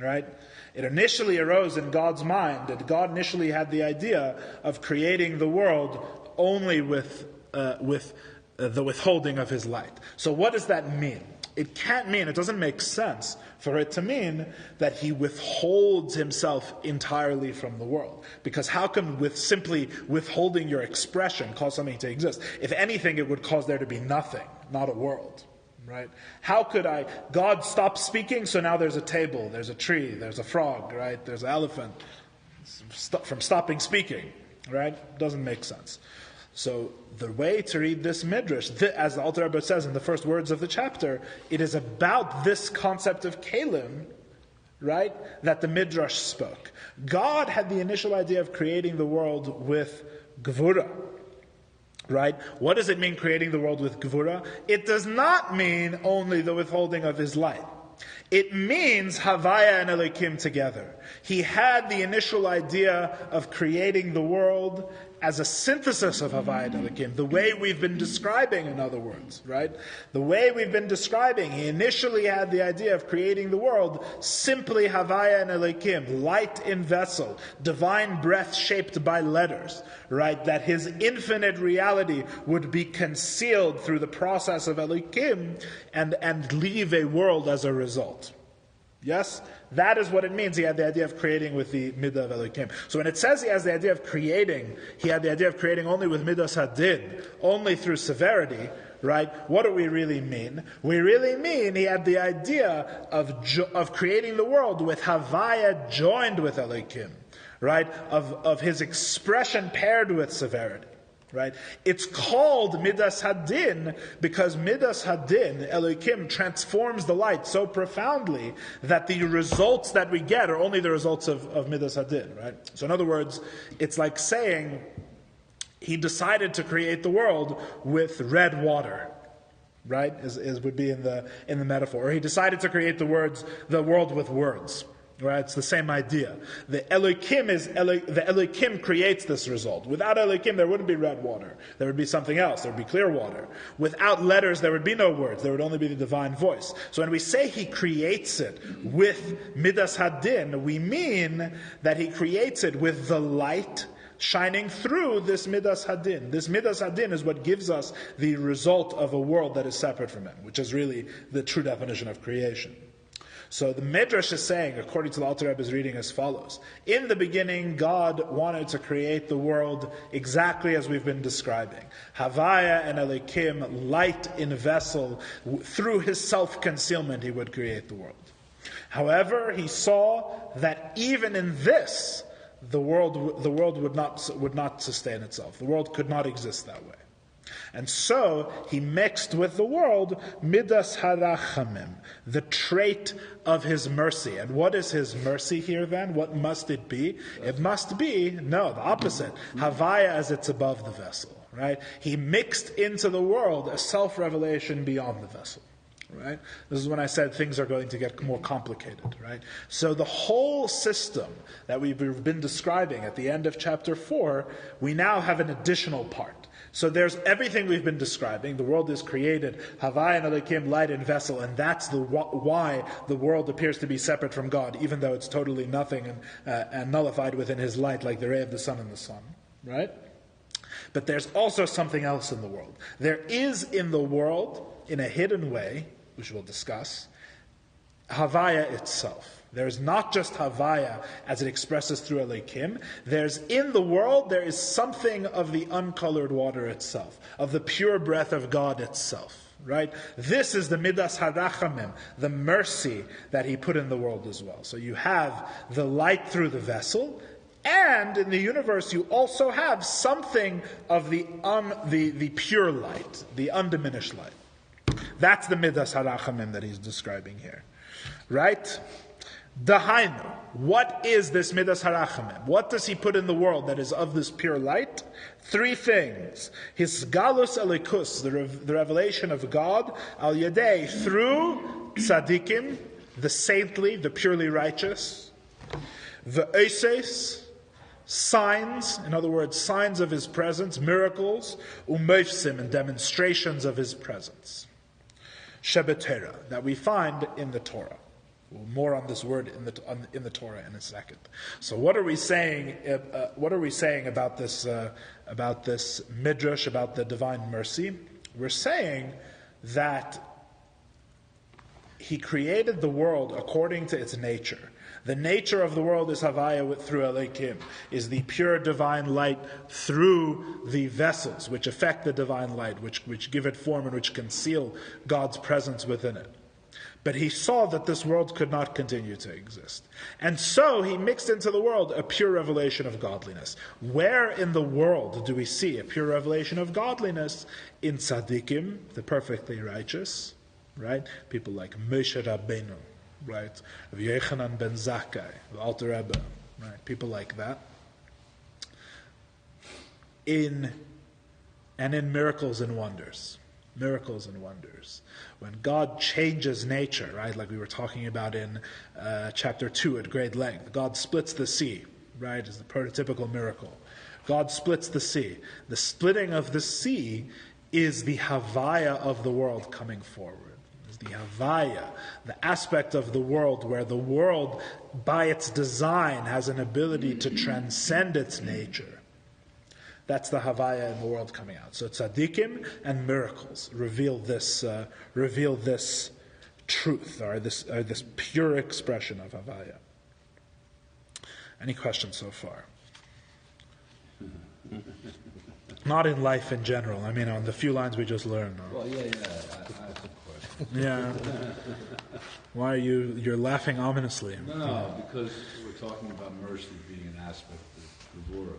right? It initially arose in God's mind that God initially had the idea of creating the world only with the withholding of his light. So what does that mean? It can't mean, it doesn't make sense for it to mean that he withholds himself entirely from the world. Because how can simply withholding your expression cause something to exist? If anything, it would cause there to be nothing, not a world. Right? How could God stopped speaking, so now there's a table, there's a tree, there's a frog, right? There's an elephant from stopping speaking, right? Doesn't make sense. So the way to read this midrash, as the Alter Rebbe says in the first words of the chapter, it is about this concept of kelim, right, that the midrash spoke. God had the initial idea of creating the world with gvura. Right? What does it mean creating the world with gvura? It does not mean only the withholding of his light. It means Havaya and Elokim together. He had the initial idea of creating the world as a synthesis of Havaya and Elokim, the way we've been describing, in other words, right? The way we've been describing, he initially had the idea of creating the world simply Havaya and Elokim, light in vessel, divine breath shaped by letters, right? That his infinite reality would be concealed through the process of Elokim and leave a world as a result. Yes? That is what it means. He had the idea of creating with the midah of Elokim. So when it says he has the idea of creating, he had the idea of creating only with midas hadin, only through severity, right? What do we really mean? We really mean he had the idea of creating the world with Havaya joined with Elokim, right? Of his expression paired with severity. Right? It's called Midas Hadin because Midas Hadin, Elokim, transforms the light so profoundly that the results that we get are only the results of Midas Hadin. Right? So in other words, it's like saying he decided to create the world with red water. Right? As would be in the metaphor. Or he decided to create the world with words. Right? It's the same idea. The Elokim creates this result. Without Elokim, there wouldn't be red water. There would be something else. There would be clear water. Without letters, there would be no words. There would only be the divine voice. So when we say he creates it with Midas Hadin, we mean that he creates it with the light shining through this Midas Hadin. This Midas Hadin is what gives us the result of a world that is separate from him, which is really the true definition of creation. So the Midrash is saying, according to the Alter Rebbe's reading, as follows. In the beginning, God wanted to create the world exactly as we've been describing. Havaya and Elokim, light in vessel, through his self-concealment he would create the world. However, he saw that even in this, the world would not sustain itself. The world could not exist that way. And so he mixed with the world midas harachamim, the trait of his mercy. And what is his mercy here then? What must it be? It must be, the opposite. Havaya as it's above the vessel, right? He mixed into the world a self-revelation beyond the vessel. right? This is when I said things are going to get more complicated, right? So the whole system that we've been describing at the end of chapter 4, we now have an additional part. So there's everything we've been describing. The world is created, Havai and Elokim, light and vessel, and that's why the world appears to be separate from God, even though it's totally nothing and nullified within His light, like the ray of the sun and the sun, right? But there's also something else in the world. There is in the world, in a hidden way, which we'll discuss, Havaya itself. There's not just Havaya as it expresses through Elokim. There's in the world, there is something of the uncolored water itself, of the pure breath of God itself, right? This is the Midas HaRachamim, the mercy that He put in the world as well. So you have the light through the vessel, and in the universe you also have something of the pure light, the undiminished light. That's the Midas HaRachamim that he's describing here, right? Dahainu, what is this Midas HaRachamim? What does He put in the world that is of this pure light? 3 things. His galus elikus, the revelation of God, al yadei, through tzaddikim, the saintly, the purely righteous, the oises, signs, in other words, signs of His presence, miracles, umeifsim, and demonstrations of His presence. Shebetera, that we find in the Torah. More on this word in the Torah in a second. So, what are we saying? What are we saying about this midrash about the divine mercy? We're saying that He created the world according to its nature. The nature of the world is Havaya through Elokim, is the pure divine light through the vessels which affect the divine light, which give it form and which conceal God's presence within it. But He saw that this world could not continue to exist. And so He mixed into the world a pure revelation of godliness. Where in the world do we see a pure revelation of godliness? In tzaddikim, the perfectly righteous, right? People like Moshe Rabbeinu, right? Rabbi Yoel Kahn ben Zakkai, the Alter Rebbe, right? People like that. In miracles and wonders. Miracles and wonders. When God changes nature, right, like we were talking about in chapter 2 at great length, God splits the sea, right, is the prototypical miracle. God splits the sea. The splitting of the sea is the Havaya of the world coming forward. It's the Havaya, the aspect of the world where the world, by its design, has an ability to transcend its nature. That's the Havaya in the world coming out. So tzaddikim and miracles reveal this truth, or this pure expression of Havaya. Any questions so far? Not in life in general. I mean, on the few lines we just learned. No? Well, yeah, I have a question. Yeah. Why are you're laughing ominously? No, because we're talking about mercy being an aspect of Gevurah.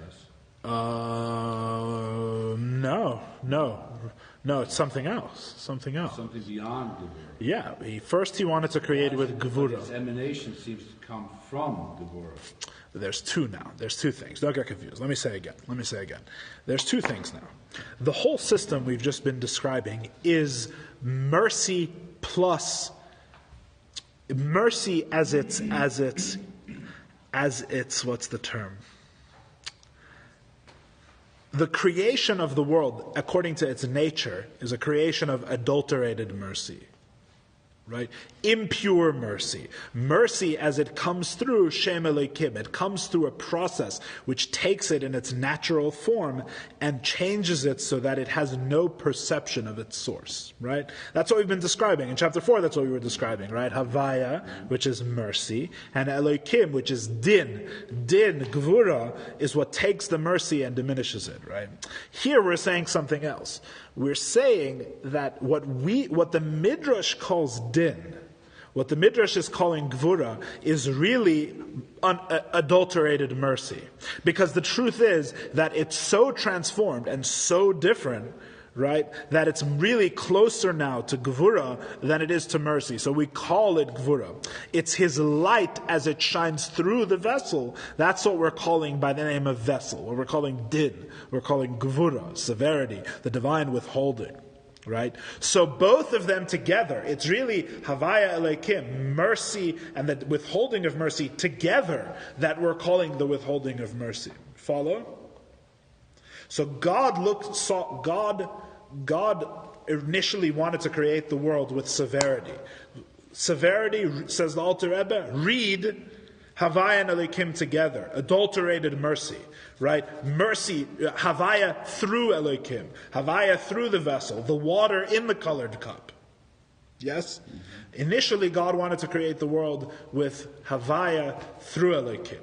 Yes? No, it's something else. Something beyond Gevurah. Yeah, he wanted to create with Gevurah. Its emanation seems to come from Gevurah. There's 2 now. There's 2 things. Don't get confused. Let me say again. There's 2 things now. The whole system we've just been describing is mercy plus mercy as its what's the term? The creation of the world, according to its nature, is a creation of adulterated mercy. Right? Impure mercy. Mercy as it comes through Shem Elokim. It comes through a process which takes it in its natural form and changes it so that it has no perception of its source. Right? That's what we've been describing. In chapter 4, that's what we were describing. Right? Havaya, which is mercy, and Elokim, which is din. Din, Gevurah, is what takes the mercy and diminishes it. Right? Here we're saying something else. We're saying that what the Midrash calls din, what the Midrash is calling Gevurah, is really unadulterated mercy. Because the truth is that it's so transformed and so different, right, that it's really closer now to Gevurah than it is to mercy. So we call it Gevurah. It's His light as it shines through the vessel. That's what we're calling by the name of vessel. What we're calling din. We're calling Gevurah, severity, the divine withholding. Right? So both of them together, it's really Havaya Elokim, mercy and the withholding of mercy together that we're calling the withholding of mercy. Follow? So God initially wanted to create the world with severity. Severity, says the Alter Rebbe, read Havaya and Elokim together, adulterated mercy, right? Mercy, Havaya through Elokim, Havaya through the vessel, the water in the colored cup. Yes? Initially, God wanted to create the world with Havaya through Elokim.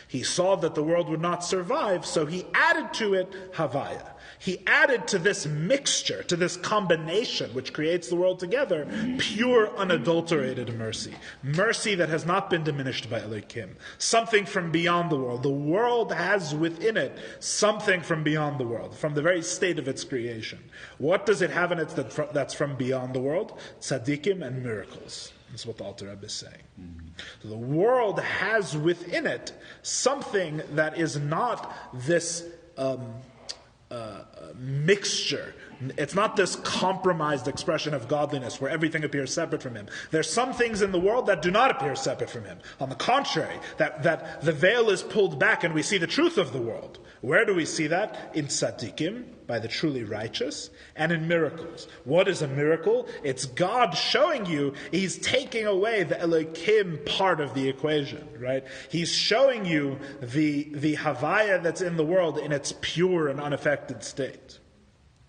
He saw that the world would not survive, so he added to it Havaya. He added to this mixture, to this combination which creates the world together, pure, unadulterated mercy. Mercy that has not been diminished by Elokim. Something from beyond the world. The world has within it something from beyond the world, from the very state of its creation. What does it have in it that's from beyond the world? Tzaddikim and miracles. That's what the Alter Rebbe is saying. So the world has within it something that is not this mixture. It's not this compromised expression of godliness where everything appears separate from him. There's some things in the world that do not appear separate from him. On the contrary, that the veil is pulled back and we see the truth of the world. Where do we see that? In tzaddikim, by the truly righteous, and in miracles. What is a miracle? It's God showing you, he's taking away the Elokim part of the equation, right? He's showing you the Havaya that's in the world in its pure and unaffected state.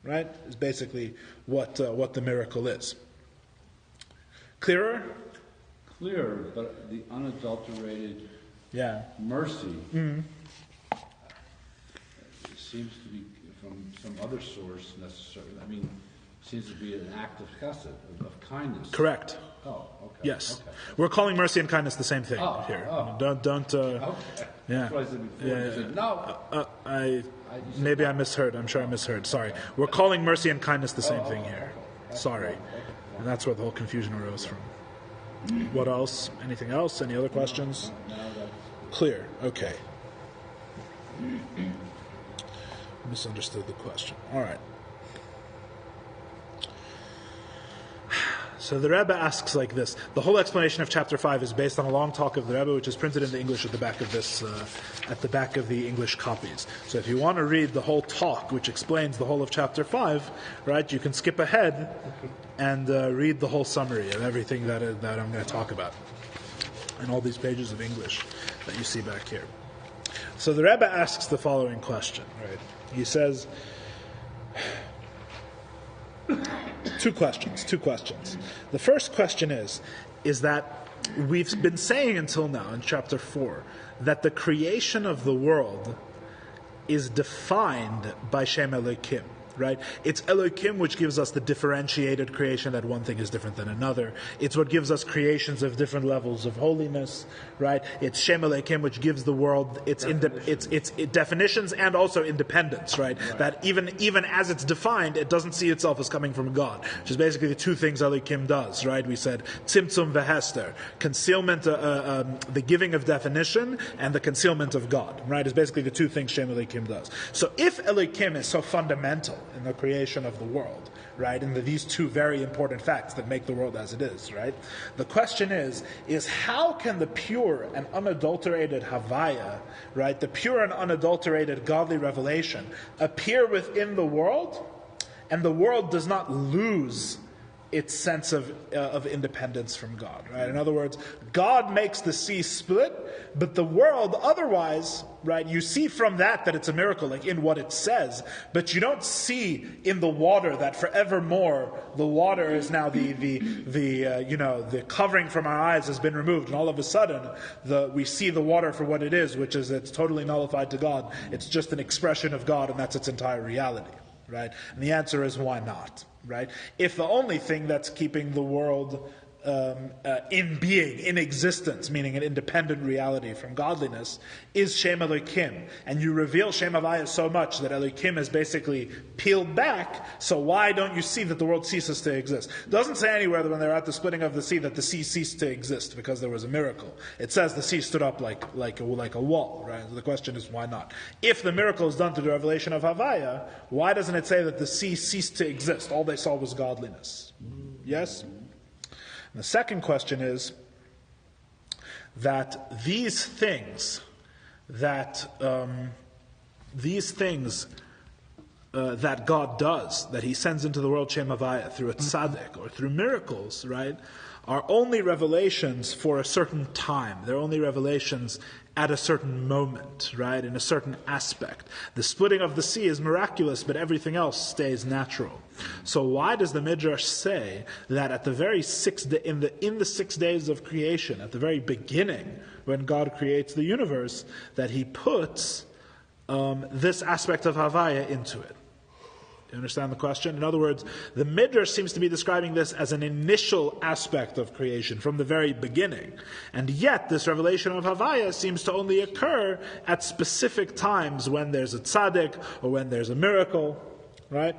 Right? Is basically what the miracle is. Clearer? Clear, but the unadulterated mercy seems to be from some other source necessarily. I mean, seems to be an act of chesed, of kindness. Correct. Oh, okay. Yes. Okay. We're calling mercy and kindness the same thing here. Don't. Okay. Yeah. That's what I said before. You said, no. Maybe I misheard. I'm sure I misheard. Sorry. We're calling mercy and kindness the same thing here. Sorry. And that's where the whole confusion arose from. What else? Anything else? Any other questions? Clear. Okay. Misunderstood the question. All right. So the Rebbe asks like this. The whole explanation of chapter 5 is based on a long talk of the Rebbe, which is printed in the English at the back of this, at the back of the English copies. So if you want to read the whole talk, which explains the whole of chapter 5, right, you can skip ahead and read the whole summary of everything that I'm going to talk about, and all these pages of English that you see back here. So the Rebbe asks the following question, right? He says, two questions. The first question is that we've been saying until now in chapter 4 that the creation of the world is defined by Shem Elokim. Right? It's Elokim which gives us the differentiated creation that one thing is different than another. It's what gives us creations of different levels of holiness. Right? It's Shem Elokim which gives the world its definitions and also independence. Right? That even as it's defined, it doesn't see itself as coming from God. Which is basically the two things Elokim does. Right? We said tzimtzum v'hester, concealment, the giving of definition, and the concealment of God. Right? Is basically the two things Shem Elokim does. So if Elokim is so fundamental in the creation of the world, right? And these two very important facts that make the world as it is, right? The question is how can the pure and unadulterated Havaya, right? The pure and unadulterated godly revelation appear within the world, and the world does not lose its sense of independence from God, right? In other words, God makes the sea split, but the world otherwise, right? You see from that it's a miracle, like in what it says, but you don't see in the water that forevermore the water is now the covering from our eyes has been removed, and all of a sudden we see the water for what it is, which is it's totally nullified to God. It's just an expression of God, and that's its entire reality, right? And the answer is why not? Right? If the only thing that's keeping the world in being, in existence, meaning an independent reality from godliness, is Shem Elokim. And you reveal Shem Havaya so much that Elokim is basically peeled back, so why don't you see that the world ceases to exist? It doesn't say anywhere that when they're at the splitting of the sea that the sea ceased to exist because there was a miracle. It says the sea stood up like a wall, right? So the question is, why not? If the miracle is done through the revelation of Havaya, why doesn't it say that the sea ceased to exist? All they saw was godliness. Yes? And the second question is that these things that God does, that He sends into the world Shem Havaya through a tzaddik or through miracles, right, are only revelations for a certain time. They're only revelations at a certain moment, right, in a certain aspect. The splitting of the sea is miraculous, but everything else stays natural. So why does the Midrash say that at the very in the 6 days of creation, at the very beginning, when God creates the universe, that He puts this aspect of Havaya into it? You understand the question? In other words, the Midrash seems to be describing this as an initial aspect of creation from the very beginning. And yet, this revelation of Havaya seems to only occur at specific times when there's a tzaddik or when there's a miracle, right?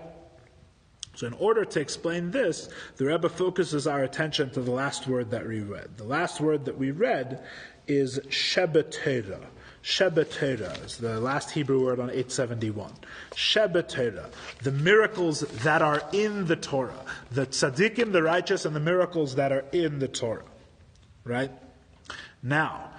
So in order to explain this, the Rebbe focuses our attention to the last word that we read. The last word that we read is Shebetera. Shebetera is the last Hebrew word on 871. Shebetera, the miracles that are in the Torah. The tzaddikim, the righteous, and the miracles that are in the Torah. Right? Now,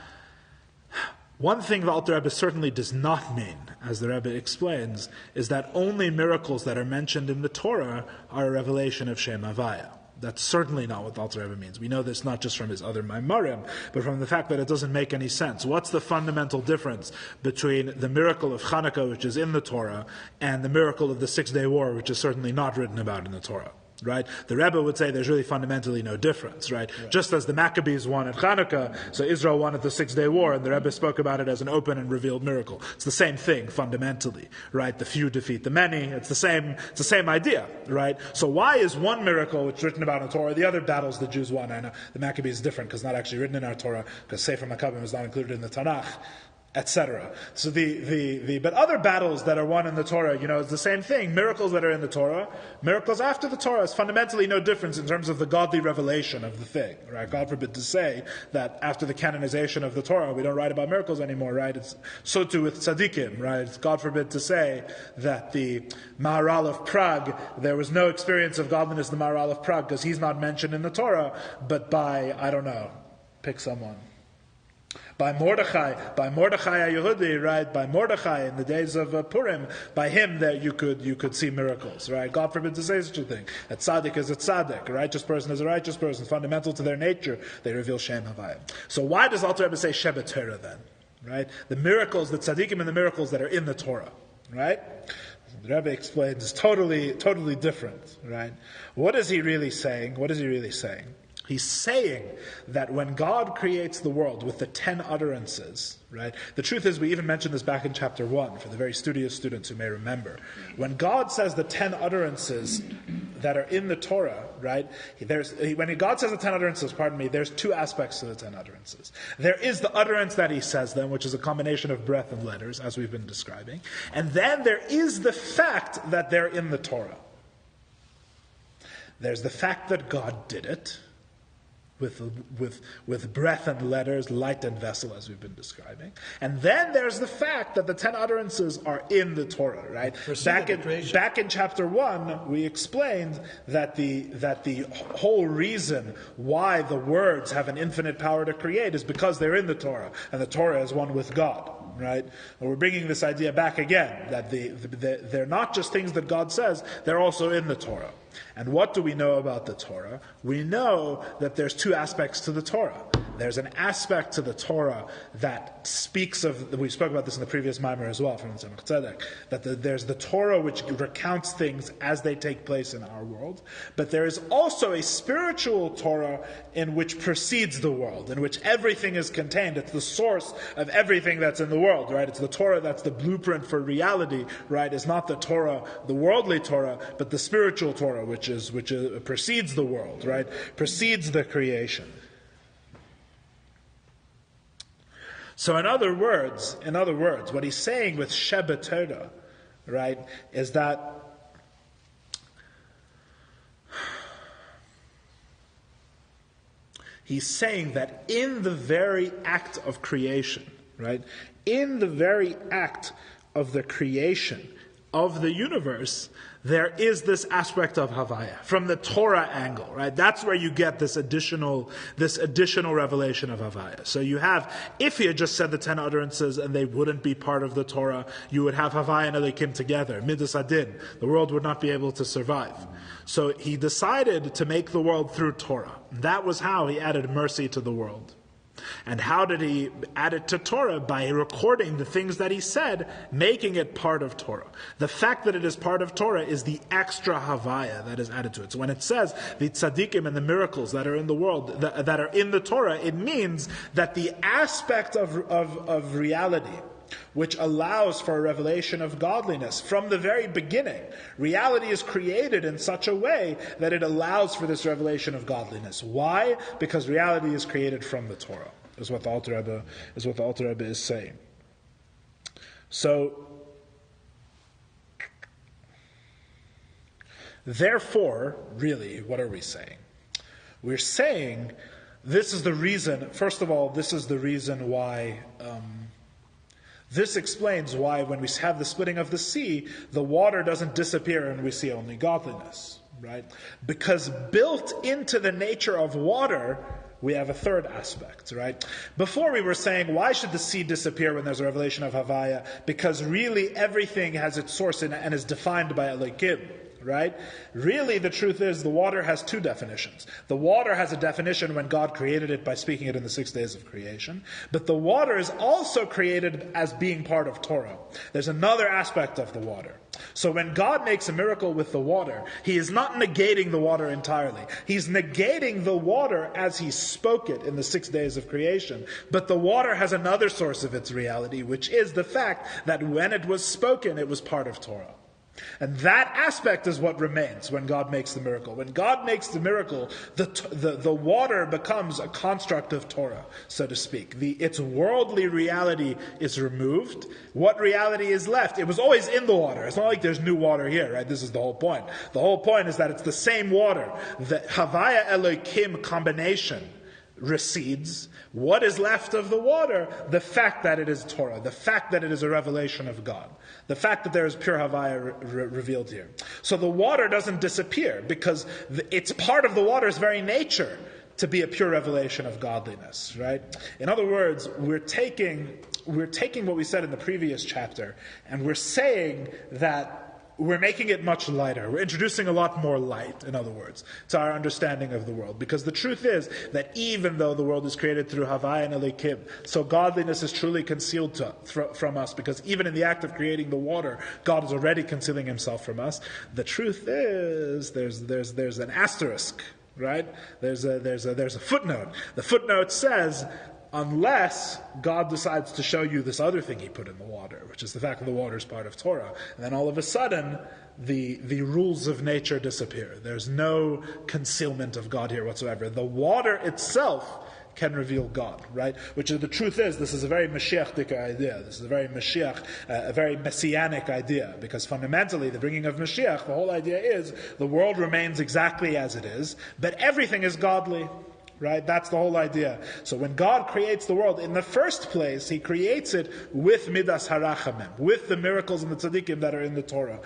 one thing the Alter Rebbe certainly does not mean, as the Rebbe explains, is that only miracles that are mentioned in the Torah are a revelation of Shem Havaya. That's certainly not what the Alter Rebbe means. We know this not just from his other Maimarim, but from the fact that it doesn't make any sense. What's the fundamental difference between the miracle of Hanukkah, which is in the Torah, and the miracle of the 6-day war, which is certainly not written about in the Torah? Right? The Rebbe would say there's really fundamentally no difference, right? Just as the Maccabees won at Hanukkah, so Israel won at the 6-day war, and the Rebbe spoke about it as an open and revealed miracle. It's the same thing, fundamentally, right? The few defeat the many. It's the same idea, right? So why is one miracle, which is written about in the Torah, the other battles the Jews won? I know the Maccabees is different, because it's not actually written in our Torah, because Sefer Maccabim is not included in the Tanakh, etc. So but other battles that are won in the Torah, it's the same thing. Miracles that are in the Torah, miracles after the Torah is fundamentally no difference in terms of the godly revelation of the thing, right? God forbid to say that after the canonization of the Torah, we don't write about miracles anymore, right? It's so too with tzaddikim, right? It's God forbid to say that the Maharal of Prague, there was no experience of godliness in the Maharal of Prague because he's not mentioned in the Torah, but by, I don't know, pick someone. By Mordechai HaYehudi, right? By Mordechai in the days of Purim, by him that you could see miracles, right? God forbid to say such a thing. A tzaddik is a tzaddik. A righteous person is a righteous person. Fundamental to their nature, they reveal Shem Havaya. So why does Alter Rebbe say Shebetera then? Right? The miracles, the tzaddikim and the miracles that are in the Torah, right? The Rebbe explains is totally different, right? What is he really saying? He's saying that when God creates the world with the 10 utterances, right? The truth is, we even mentioned this back in chapter 1 for the very studious students who may remember. When God says the 10 utterances that are in the Torah, right? When God says the 10 utterances, there's two aspects to the 10 utterances. There is the utterance that He says them, which is a combination of breath and letters, as we've been describing. And then there is the fact that they're in the Torah. There's the fact that God did it, with breath and letters, light and vessel, as we've been describing. And then there's the fact that the 10 utterances are in the Torah, right? Back in chapter 1, we explained that the whole reason why the words have an infinite power to create is because they're in the Torah, and the Torah is one with God. Right? And we're bringing this idea back again, that they're not just things that God says, they're also in the Torah. And what do we know about the Torah? We know that there's two aspects to the Torah. There's an aspect to the Torah that speaks of, we spoke about this in the previous Maimer as well, from Chabad Chassidic, that there's the Torah which recounts things as they take place in our world, but there is also a spiritual Torah in which precedes the world, in which everything is contained. It's the source of everything that's in the world, right? It's the Torah that's the blueprint for reality, right? It's not the Torah, the worldly Torah, but the spiritual Torah, which precedes the world, right? Precedes the creation. So in other words, what he's saying with Sheba Torah, right, is that he's saying that in the very act of creation, right, in the very act of the creation of the universe, there is this aspect of Havaya from the Torah angle, right? That's where you get this additional revelation of Havaya. So you have, if he had just said the 10 utterances and they wouldn't be part of the Torah, you would have Havaya and Elikim together, Midas Adin. The world would not be able to survive. So he decided to make the world through Torah. That was how he added mercy to the world. And how did he add it to Torah? By recording the things that he said, making it part of Torah. The fact that it is part of Torah is the extra Havaya that is added to it. So when it says the tzaddikim and the miracles that are in the world, that are in the Torah, it means that the aspect of reality which allows for a revelation of godliness from the very beginning. Reality is created in such a way that it allows for this revelation of godliness. Why? Because reality is created from the Torah, is what the Alter Rebbe is saying. So, therefore, really, what are we saying? We're saying this is the reason, first of all, this is the reason why this explains why when we have the splitting of the sea, the water doesn't disappear and we see only godliness, right? Because built into the nature of water, we have a third aspect, right? Before we were saying, why should the sea disappear when there's a revelation of Havaya? Because really everything has its source in it and is defined by Elikim. Right? Really, the truth is the water has two definitions. The water has a definition when God created it by speaking it in the 6 days of creation. But the water is also created as being part of Torah. There's another aspect of the water. So when God makes a miracle with the water, He is not negating the water entirely. He's negating the water as He spoke it in the 6 days of creation. But the water has another source of its reality, which is the fact that when it was spoken, it was part of Torah. And that aspect is what remains when God makes the miracle. When God makes the miracle, the water becomes a construct of Torah, so to speak. Its worldly reality is removed. What reality is left? It was always in the water. It's not like there's new water here, right? This is the whole point. The whole point is that it's the same water. The Havaya Elohim combination recedes. What is left of the water? The fact that it is Torah. The fact that it is a revelation of God. The fact that there is pure Havaya revealed here. So the water doesn't disappear because it's part of the water's very nature to be a pure revelation of godliness, right? In other words, we're taking what we said in the previous chapter and we're saying that we're making it much lighter. We're introducing a lot more light, in other words, to our understanding of the world. Because the truth is that even though the world is created through Havaya and Elikim, so godliness is truly concealed from us, because even in the act of creating the water, God is already concealing Himself from us. The truth is, there's an asterisk, right? There's a footnote. The footnote says, unless God decides to show you this other thing He put in the water, which is the fact that the water is part of Torah. And then all of a sudden, the rules of nature disappear. There's no concealment of God here whatsoever. The water itself can reveal God, right? Which is, the truth is, this is a very Mashiach-dik idea. This is a very Mashiach, a very messianic idea, because fundamentally, the bringing of Mashiach, the whole idea is, the world remains exactly as it is, but everything is godly. Right? That's the whole idea. So when God creates the world, in the first place, He creates it with Midas Harachamim, with the miracles and the tzaddikim that are in the Torah.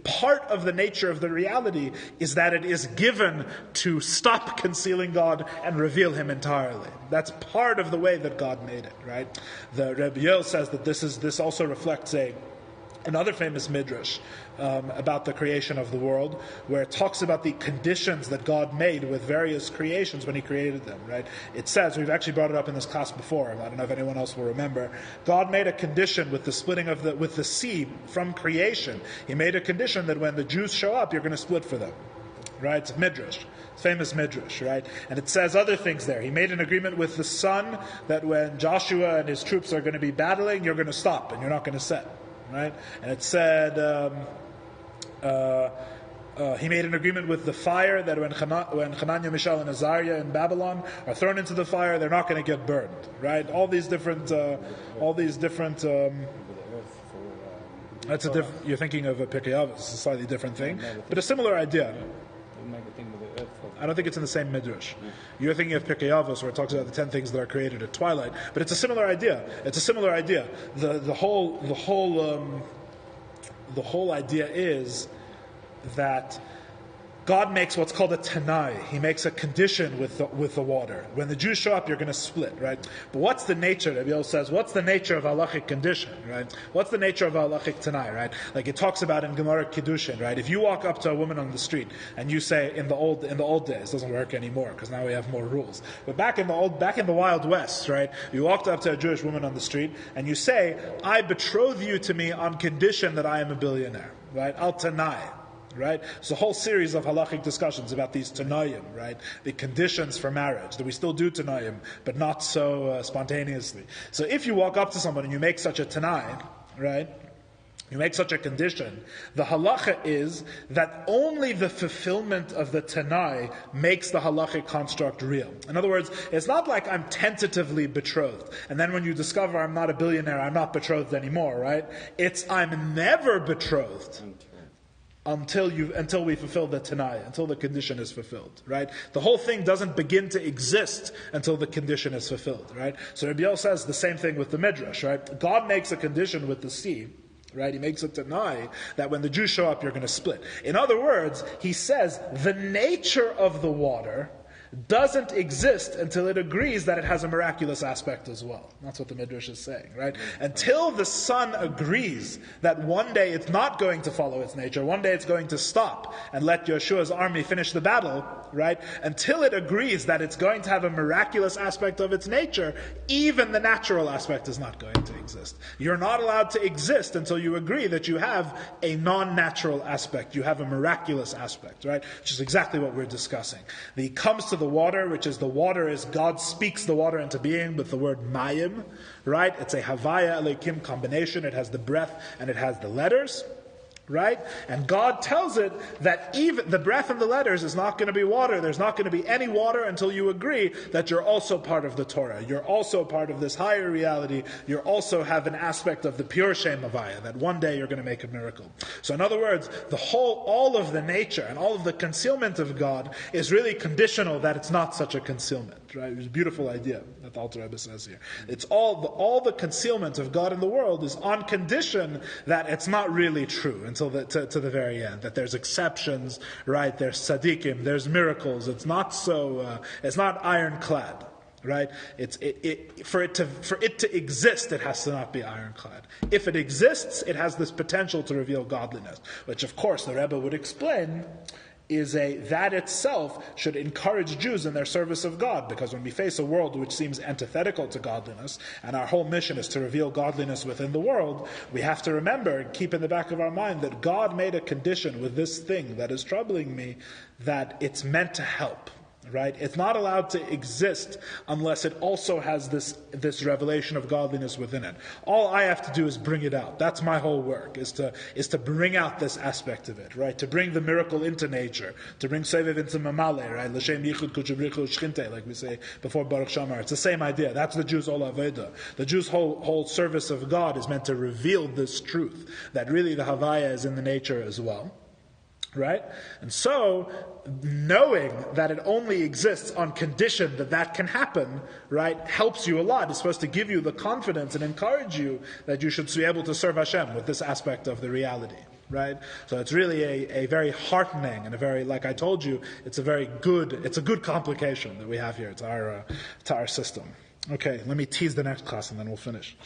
Part of the nature of the reality is that it is given to stop concealing God and reveal Him entirely. That's part of the way that God made it, right? The Rabbi Yoel says that this also reflects another famous midrash about the creation of the world, where it talks about the conditions that God made with various creations when He created them. Right? It says, we've actually brought it up in this class before. I don't know if anyone else will remember. God made a condition with the splitting of with the sea from creation. He made a condition that when the Jews show up, you're going to split for them. Right? It's a midrash. It's famous midrash, right? And it says other things there. He made an agreement with the sun that when Joshua and his troops are going to be battling, you're going to stop and you're not going to set. Right? And it said he made an agreement with the fire that when Hananiah, Mishael, and Azariah in Babylon are thrown into the fire, they're not going to get burned. Right? All these different. That's you're thinking of a Pirkei Avos. It's a slightly different thing, but a similar idea. I don't think it's in the same midrash. You're thinking of Pirkei Avos, where it talks about the 10 things that are created at twilight. But it's a similar idea. The whole idea is that God makes what's called a tanai. He makes a condition with the water. When the Jews show up, you're going to split, right? But what's the nature? Rabbi Yoel says, what's the nature of halachic condition, right? What's the nature of halachic tanai, right? Like it talks about in Gemara Kiddushin, right? If you walk up to a woman on the street and you say, in the old days, it doesn't work anymore because now we have more rules. But back in the Wild West, right? You walked up to a Jewish woman on the street and you say, I betroth you to me on condition that I am a billionaire, right? Al tanai. Right? It's a whole series of halachic discussions about these tanayim, right? The conditions for marriage, that we still do tanayim, but not so spontaneously. So if you walk up to someone and you make such a tanai, right? You make such a condition, the halacha is that only the fulfillment of the tanai makes the halachic construct real. In other words, it's not like I'm tentatively betrothed, and then when you discover I'm not a billionaire, I'm not betrothed anymore, right? It's I'm never betrothed. Until we fulfill the tanai, until the condition is fulfilled, right? The whole thing doesn't begin to exist until the condition is fulfilled, right? So Rabbi Yoel says the same thing with the midrash, right? God makes a condition with the sea, right? He makes a tanai that when the Jews show up, you're going to split. In other words, he says the nature of the water doesn't exist until it agrees that it has a miraculous aspect as well. That's what the Midrash is saying, right? Until the sun agrees that one day it's not going to follow its nature, one day it's going to stop and let Yeshua's army finish the battle, right? Until it agrees that it's going to have a miraculous aspect of its nature, even the natural aspect is not going to exist. You're not allowed to exist until you agree that you have a non-natural aspect, you have a miraculous aspect, right? Which is exactly what we're discussing. He comes to the water, which is the water is God speaks the water into being with the word mayim, right? It's a Havaya Elokim combination. It has the breath and it has the letters, right? And God tells it that even the breath and the letters is not going to be water. There's not going to be any water until you agree that you're also part of the Torah. You're also part of this higher reality. You also have an aspect of the pure Shem Havaya, that one day you're going to make a miracle. So in other words, all of the nature and all of the concealment of God is really conditional that it's not such a concealment. Right? It's a beautiful idea that the Alter Rebbe says here. It's all the concealment of God in the world is on condition that it's not really true until to the very end. That there's exceptions, right? There's tzaddikim, there's miracles. It's not so. It's not ironclad, right? For it to exist, it has to not be ironclad. If it exists, it has this potential to reveal godliness, which of course the Rebbe would explain. That itself should encourage Jews in their service of God, because when we face a world which seems antithetical to godliness, and our whole mission is to reveal godliness within the world, we have to remember, keep in the back of our mind, that God made a condition with this thing that is troubling me, that it's meant to help. Right? It's not allowed to exist unless it also has this revelation of godliness within it. All I have to do is bring it out. That's my whole work, is to bring out this aspect of it, right? To bring the miracle into nature, to bring Seviv into Mamale, right? L'shem yichud kuchabrichu shchinte, like we say before Baruch Shamar. It's the same idea. That's the Jews' whole Aveda. The Jews' whole service of God is meant to reveal this truth, that really the Havaya is in the nature as well. Right? And so, knowing that it only exists on condition that can happen, right, helps you a lot. It's supposed to give you the confidence and encourage you that you should be able to serve Hashem with this aspect of the reality. Right? So it's really a very heartening and a very, like I told you, it's a good complication that we have here to our system. Okay, let me tease the next class and then we'll finish.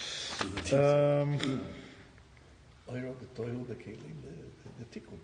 Oiro, the toiru, the kelim, the tikkun.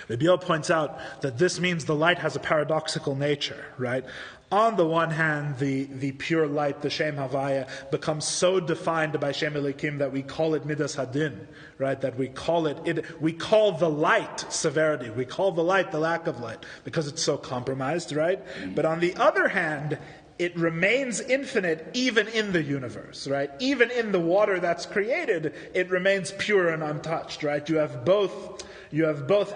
Rabbi Yoel points out that this means the light has a paradoxical nature, right? On the one hand, the pure light, the Shem Havaya, becomes so defined by Shem Elikim that we call it Midas Hadin, right? That we call the light severity. We call the light the lack of light because it's so compromised, right? But on the other hand, it remains infinite even in the universe, right? Even in the water that's created, it remains pure and untouched, right? You have both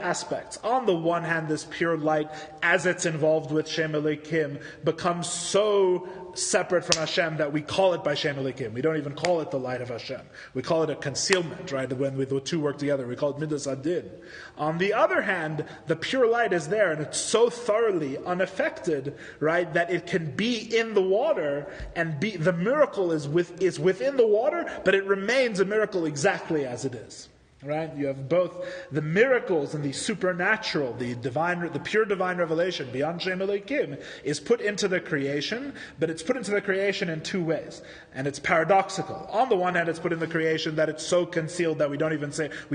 aspects. On the one hand, this pure light, as it's involved with Shem Elikim, becomes so separate from Hashem that we call it by Shem Elikim. We don't even call it the light of Hashem. We call it a concealment, right? When the two work together, we call it Midas Adin. On the other hand, the pure light is there, and it's so thoroughly unaffected, right, that it can be in the water, and the miracle is within the water, but it remains a miracle exactly as it is. Right? You have both the miracles and the supernatural, the pure divine revelation beyond Shem Elikim is put into the creation, but it's put into the creation in two ways. And it's paradoxical. On the one hand, it's put in the creation that it's so concealed that we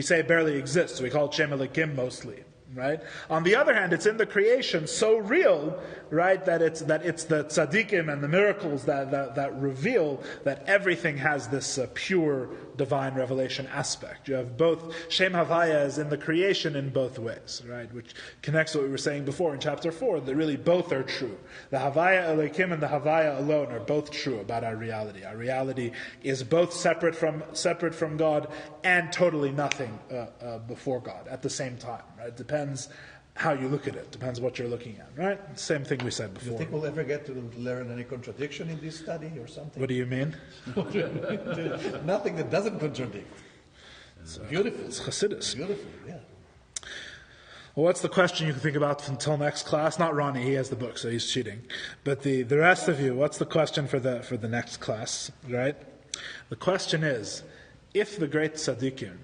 say it barely exists. We call it Shem Elikim mostly. Right? On the other hand, it's in the creation so real, right, that it's the tzaddikim and the miracles that reveal that everything has this pure divine revelation aspect. You have both Shem Havaya is in the creation in both ways, right? Which connects to what we were saying before in chapter 4, that really both are true. The Havaya Elokim and the Havaya alone are both true about our reality. Our reality is both separate from God and totally nothing before God at the same time, right? It depends how you look at it. Depends what you're looking at, right? Same thing we said before. Do you think we'll ever get to learn any contradiction in this study or something? What do you mean? Nothing that doesn't contradict. It's beautiful. It's Chassidus. Beautiful, yeah. Well, what's the question you can think about until next class? Not Ronnie, he has the book, so he's cheating. But the rest of you, what's the question for the next class, right? The question is, if the great tzaddikim,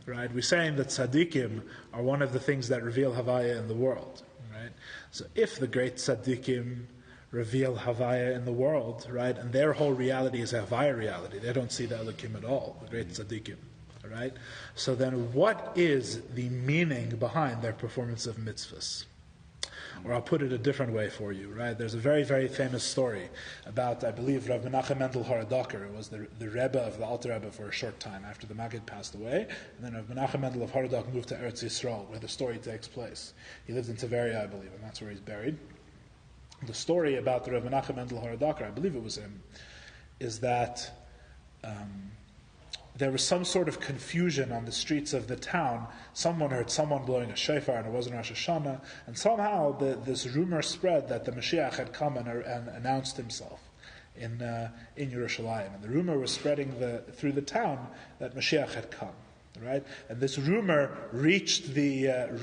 right, we're saying that tzaddikim are one of the things that reveal Havaya in the world, right? So if the great tzaddikim reveal Havaya in the world, right, and their whole reality is a Havaya reality, they don't see the Elokim at all, the great tzaddikim, right? So then what is the meaning behind their performance of mitzvahs? Or I'll put it a different way for you, right? There's a very, very famous story about, I believe, Rav Menachem Mendel Haradoker, who was the Rebbe of the Alter Rebbe for a short time after the Maggid passed away. And then Rav Menachem Mendel of Haradok moved to Eretz Yisrael, where the story takes place. He lived in Tveria, I believe, and that's where he's buried. The story about the Rav Menachem Mendel Haradoker, I believe it was him, is that there was some sort of confusion on the streets of the town. Someone heard someone blowing a shofar, and it wasn't Rosh Hashanah. And somehow this rumor spread that the Mashiach had come and announced himself in Yerushalayim. And the rumor was spreading through the town that Mashiach had come, right? And this rumor reached the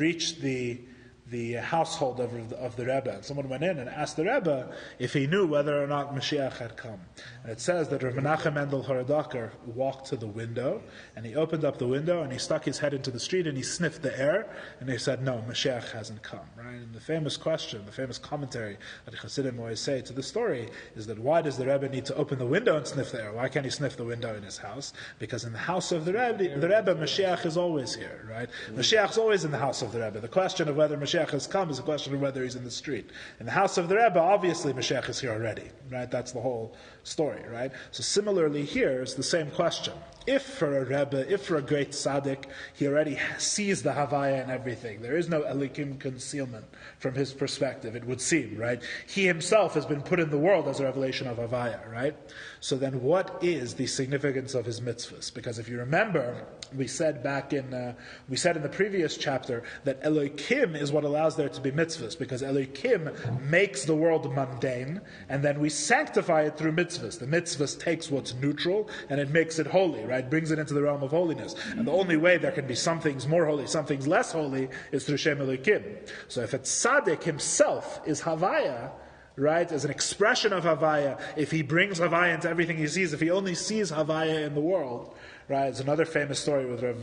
household of the Rebbe. And someone went in and asked the Rebbe if he knew whether or not Mashiach had come. And it says that Rav Menachem Mendel Haradoker walked to the window, and he opened up the window, and he stuck his head into the street, and he sniffed the air, and he said, no, Mashiach hasn't come. Right? And the famous question, the famous commentary that Chassidim always say to the story is that why does the Rebbe need to open the window and sniff the air? Why can't he sniff the window in his house? Because in the house of the Rebbe, Mashiach is always here. Right? Mashiach's always in the house of the Rebbe. The question of whether Mashiach has come is a question of whether he's in the street. In the house of the Rebbe, obviously Mashiach is here already, right? That's the whole story, right? So similarly here is the same question. If for a Rebbe, if for a great tzaddik, he already sees the Havaya and everything, there is no Elikim concealment from his perspective, it would seem, right? He himself has been put in the world as a revelation of Havaya, right? So then what is the significance of his mitzvahs? Because if you remember, we said in the previous chapter that Elokim is what allows there to be mitzvahs, because Elokim makes the world mundane, and then we sanctify it through mitzvahs. The mitzvahs takes what's neutral and it makes it holy, right? Brings it into the realm of holiness. And the only way there can be some things more holy, some things less holy, is through Shem Elokim. So if a tzaddik himself is Havaya, right, as an expression of Havaya, if he brings Havaya into everything he sees, if he only sees Havaya in the world, right? It's another famous story with Rav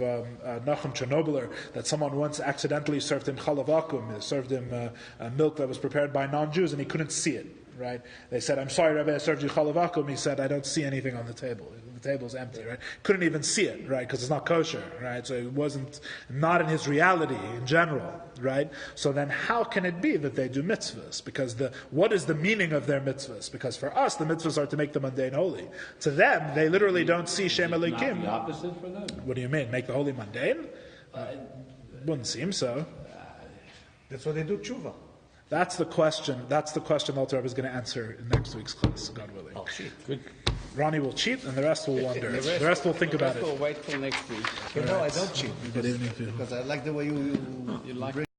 Nachum Chernobyler, that someone once accidentally served him chalav akum, served him milk that was prepared by non-Jews, and he couldn't see it. Right? They said, I'm sorry, Rebbe, I served you chalav akum. He said, I don't see anything on the table. The table's empty, right? Couldn't even see it, right? Because it's not kosher, right? So it wasn't, not in his reality in general, right? So then how can it be that they do mitzvahs? Because what is the meaning of their mitzvahs? Because for us, the mitzvahs are to make the mundane holy. To them, they literally don't see Shem Elokim. Not the opposite for them? What do you mean? Make the holy mundane? Wouldn't seem so. That's why they do tshuva. That's the question. That's the question Alter Rebbe is going to answer in next week's class, God willing. Oh, shit. Good. Ronnie will cheat, and the rest will wonder. The rest will think about it. We'll wait till next week. No, I don't cheat. Good evening, Because I like the way you You like